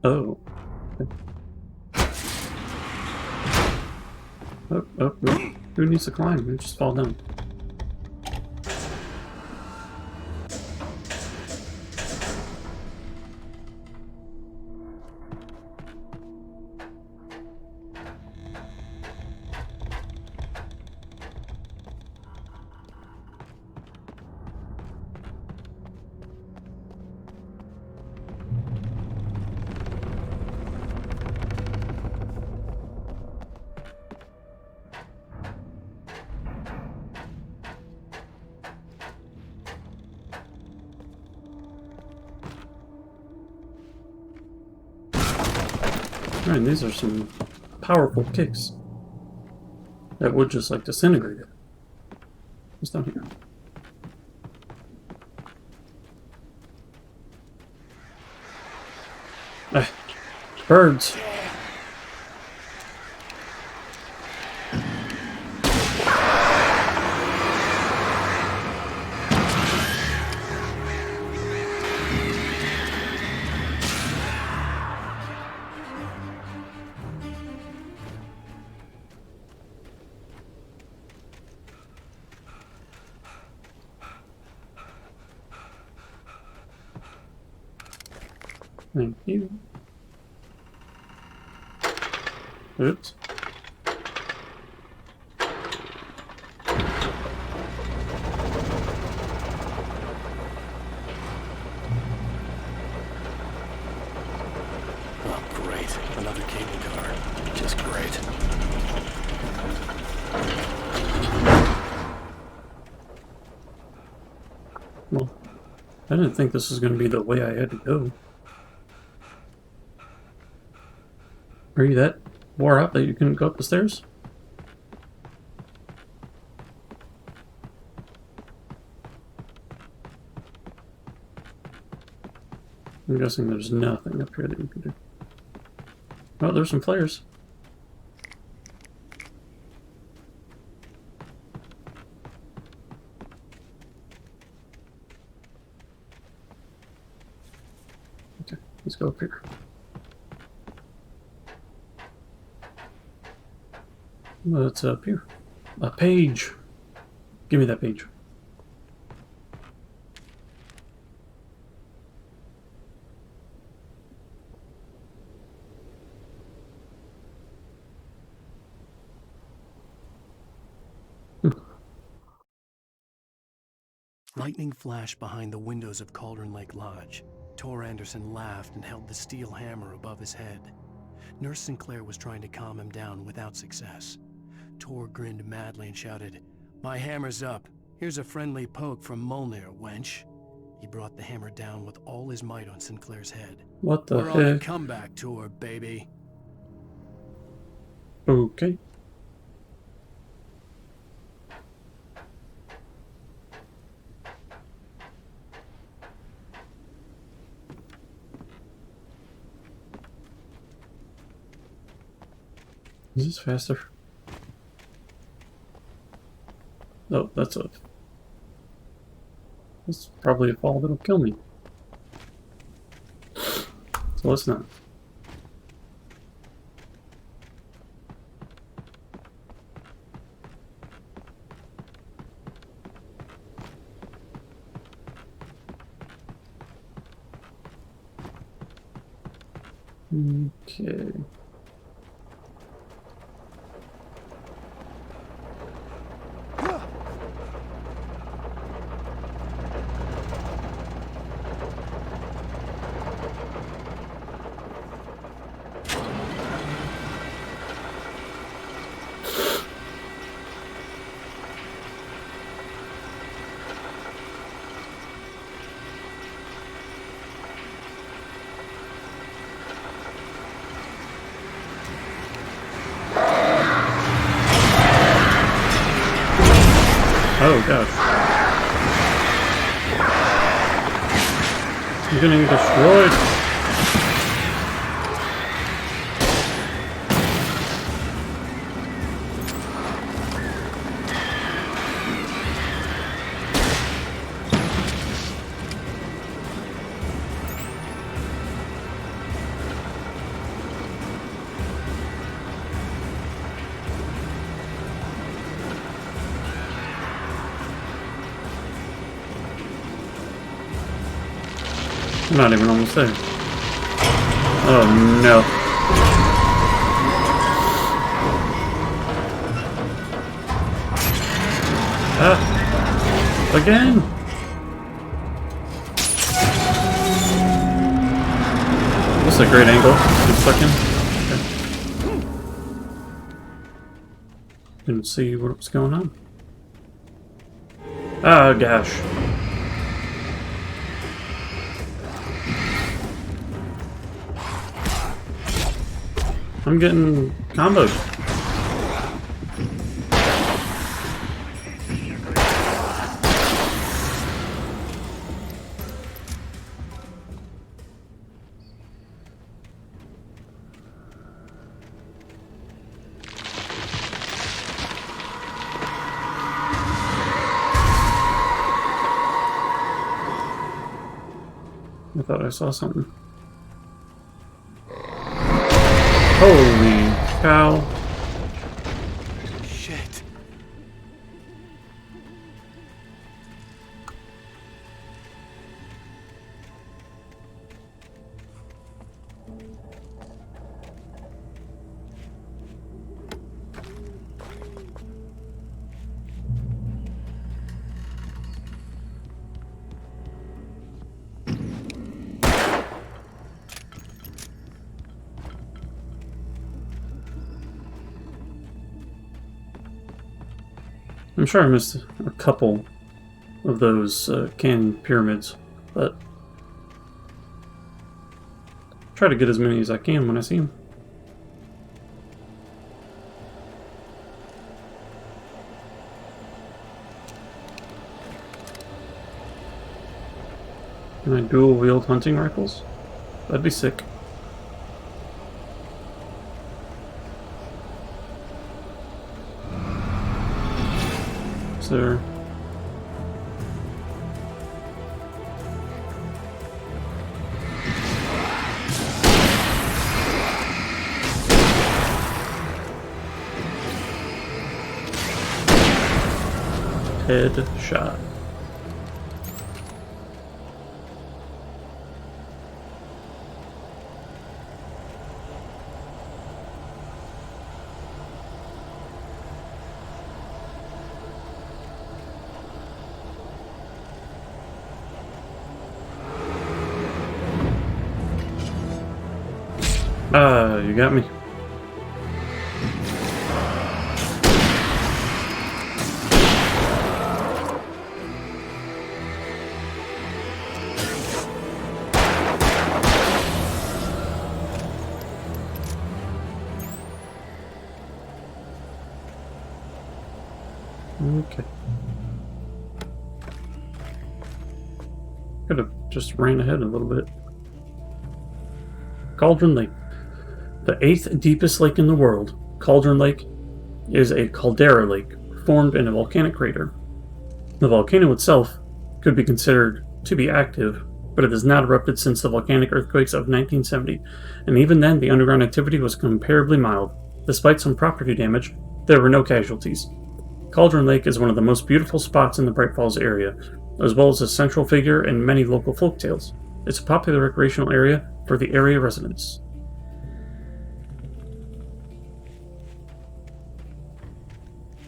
Speaker 1: Oh. Oh. Who needs to climb? You just fall down. Man, these are some powerful kicks that would just like disintegrate it. What's down here? Ah, birds. Thank you. Oops.
Speaker 2: Oh, great. Another cable car. Just great.
Speaker 1: Well, I didn't think this was going to be the way I had to go. Are you that wore out that you couldn't go up the stairs? I'm guessing there's nothing up here that you can do. Oh, there's some flares. Okay, let's go up here. What's up here? A page. Give me that page.
Speaker 2: Lightning flashed behind the windows of Cauldron Lake Lodge. Tor Anderson laughed and held the steel hammer above his head. Nurse Sinclair was trying to calm him down without success. Tor grinned madly and shouted, "My hammer's up. Here's a friendly poke from Molnir, wench." He brought the hammer down with all his might on Sinclair's head.
Speaker 1: What the
Speaker 2: We're on a
Speaker 1: heck?
Speaker 2: comeback tour, baby.
Speaker 1: Okay. Is this faster? Oh, that's probably a fall that'll kill me. So let's not. Okay. Oh gosh. I'm gonna get destroyed. I'm not even almost there. Oh no. Ah! Again! This is a great angle. Good second. Okay. Didn't see what was going on. Oh gosh. I'm getting comboed. I thought I saw something. Holy cow.
Speaker 2: Shit.
Speaker 1: I'm sure I missed a couple of those canned pyramids, but try to get as many as I can when I see them. Can I dual-wield hunting rifles? That'd be sick. There. Head shot. You got me. Okay. Could have just ran ahead a little bit. Cauldron Lake. The 8th deepest lake in the world, Cauldron Lake is a caldera lake formed in a volcanic crater. The volcano itself could be considered to be active, but it has not erupted since the volcanic earthquakes of 1970, and even then the underground activity was comparably mild. Despite some property damage, there were no casualties. Cauldron Lake is one of the most beautiful spots in the Bright Falls area, as well as a central figure in many local folktales. It's a popular recreational area for the area residents.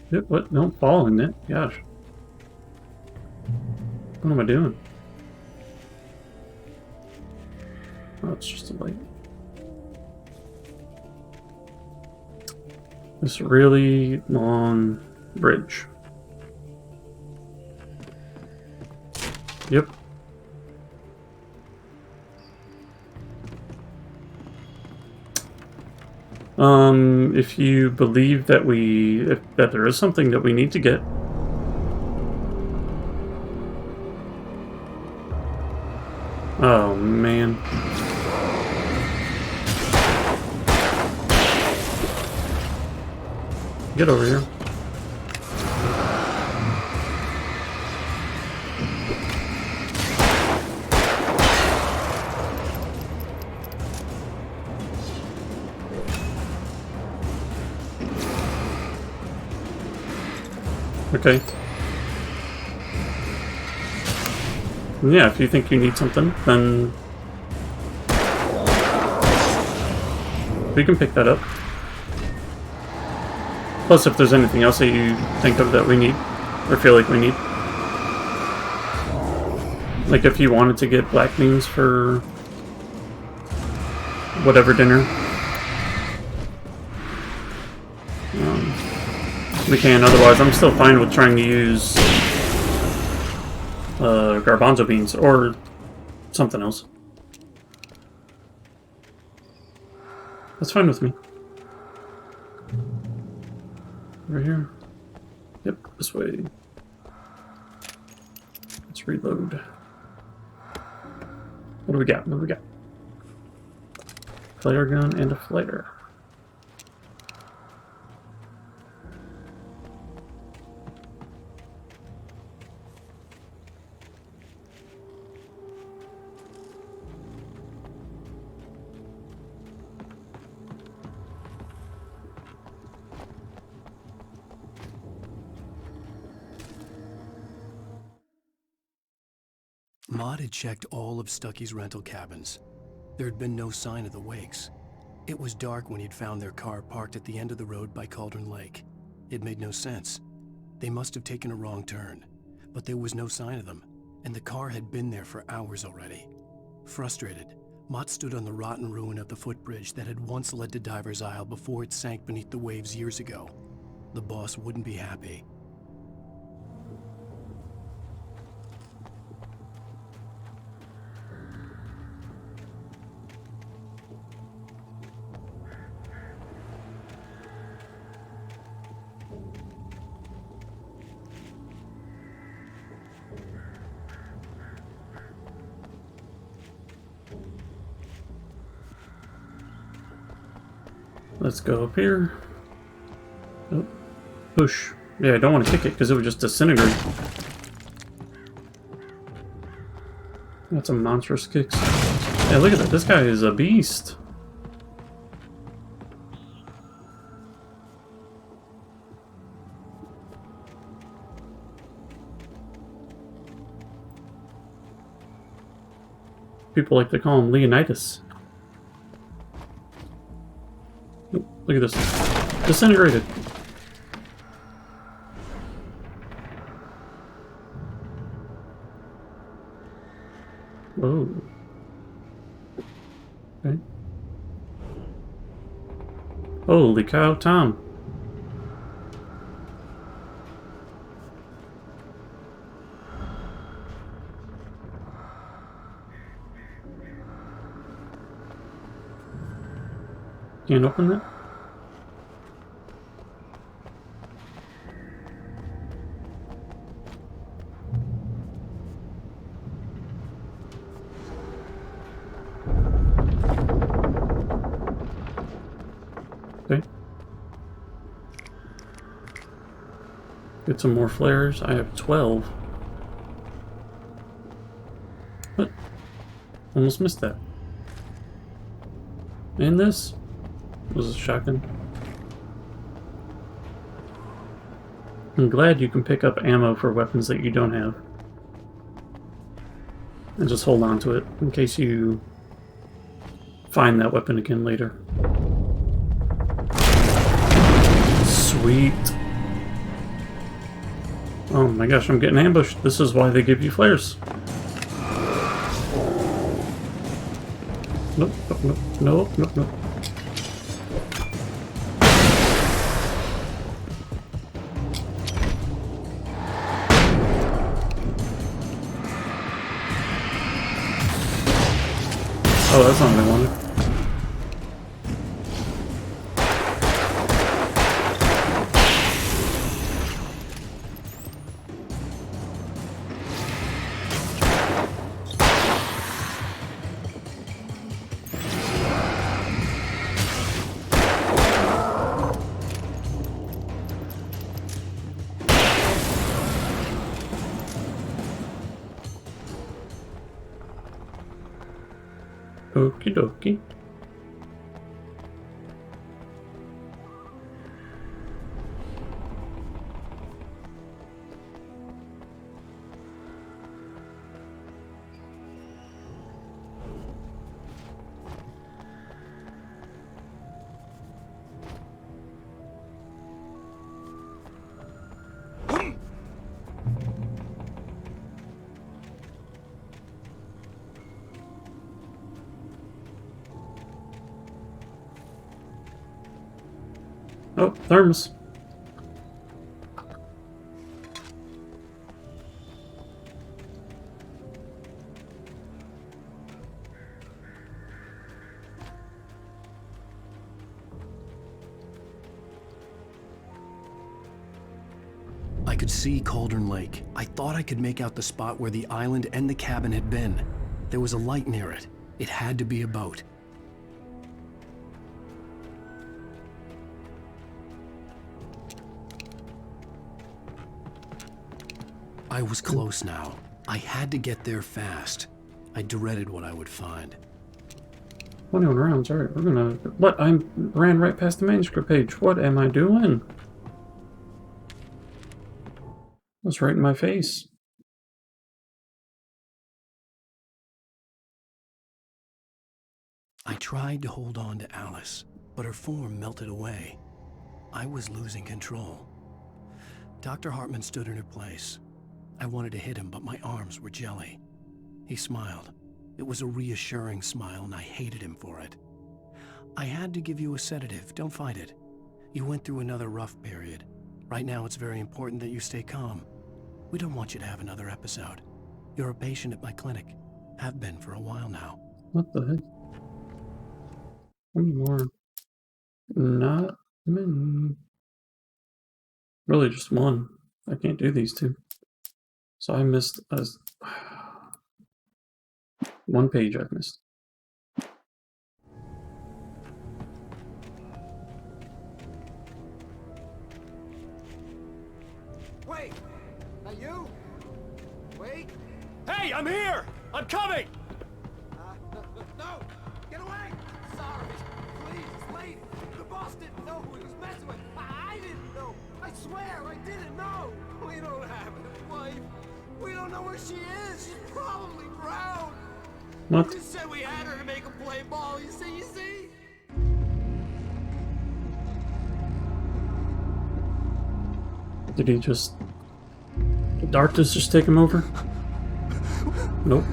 Speaker 1: Yep, what? No, following it. Gosh. What am I doing? Oh, it's just a light. This really long bridge. Yep. If you believe that that there is something that we need to get. Oh, man. Get over here. Okay. Yeah, if you think you need something, then we can pick that up. Plus, if there's anything else that you think of that we need, or feel like we need. Like if you wanted to get black beans for whatever dinner. We can, otherwise I'm still fine with trying to use garbanzo beans or something else. That's fine with me. Over here. Yep, this way. Let's reload. What do we got? What do we got? Flare gun and a flare.
Speaker 2: Maud had checked all of Stucky's rental cabins. There had been no sign of the Wakes. It was dark when he'd found their car parked at the end of the road by Cauldron Lake. It made no sense. They must have taken a wrong turn, but there was no sign of them, and the car had been there for hours already. Frustrated, Mott stood on the rotten ruin of the footbridge that had once led to Diver's Isle before it sank beneath the waves years ago. The boss wouldn't be happy.
Speaker 1: Let's go up here. Oh, push. Yeah, I don't want to kick it because it would just disintegrate. That's a monstrous kick. Yeah, look at that. This guy is a beast. People like to call him Leonidas. Look at this. Disintegrated. Whoa. Okay. Holy cow, Tom. Can't open it? Okay. Get some more flares. I have 12. What? Almost missed that. And this was a shotgun. I'm glad you can pick up ammo for weapons that you don't have. And just hold on to it in case you find that weapon again later. Sweet. Oh my gosh, I'm getting ambushed. This is why they give you flares. Nope, nope, nope, nope, nope, nope. Oh, that's not what I wanted. Okie dokie. Oh, thermos.
Speaker 2: I could see Cauldron Lake. I thought I could make out the spot where the island and the cabin had been. There was a light near it. It had to be a boat. I was close now. I had to get there fast. I dreaded what I would find.
Speaker 1: 21 rounds, alright, we're gonna... What? I ran right past the manuscript page. What am I doing? That's right in my face.
Speaker 2: I tried to hold on to Alice, but her form melted away. I was losing control. Dr. Hartman stood in her place. I wanted to hit him, but my arms were jelly. He smiled. It was a reassuring smile, and I hated him for it. I had to give you a sedative. Don't fight it. You went through another rough period. Right now, it's very important that you stay calm. We don't want you to have another episode. You're a patient at my clinic. Have been for a while now.
Speaker 1: What the heck? One more. Not many. Really, just one. I can't do these two. So I missed one page I missed.
Speaker 5: Wait! Not you? Wait!
Speaker 13: Hey, I'm here! I'm coming!
Speaker 5: No! Get away! Sorry. Please, it's late. The boss didn't know who he was messing with. I didn't know. I swear, I didn't know. We don't have a wife. We don't know where she is. She's probably drowned.
Speaker 1: What?
Speaker 5: You said we had her to make a play ball. You see?
Speaker 1: Did he just... Did darkness just take him over? Nope.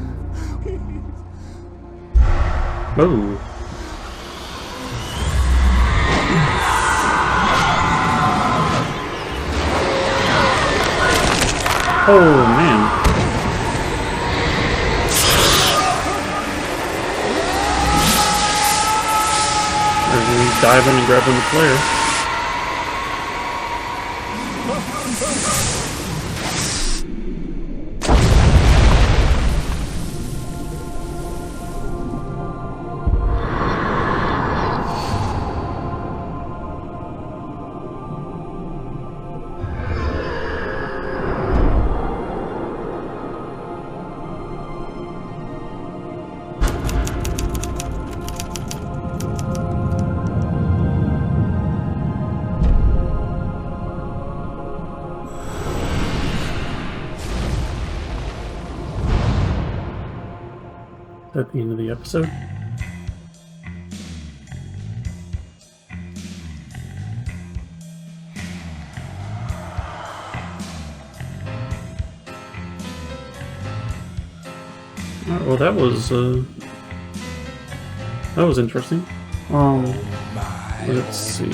Speaker 1: Oh. Oh man. He's diving and grabbing the player. At the end of the episode. Alright, well that was interesting. Let's see.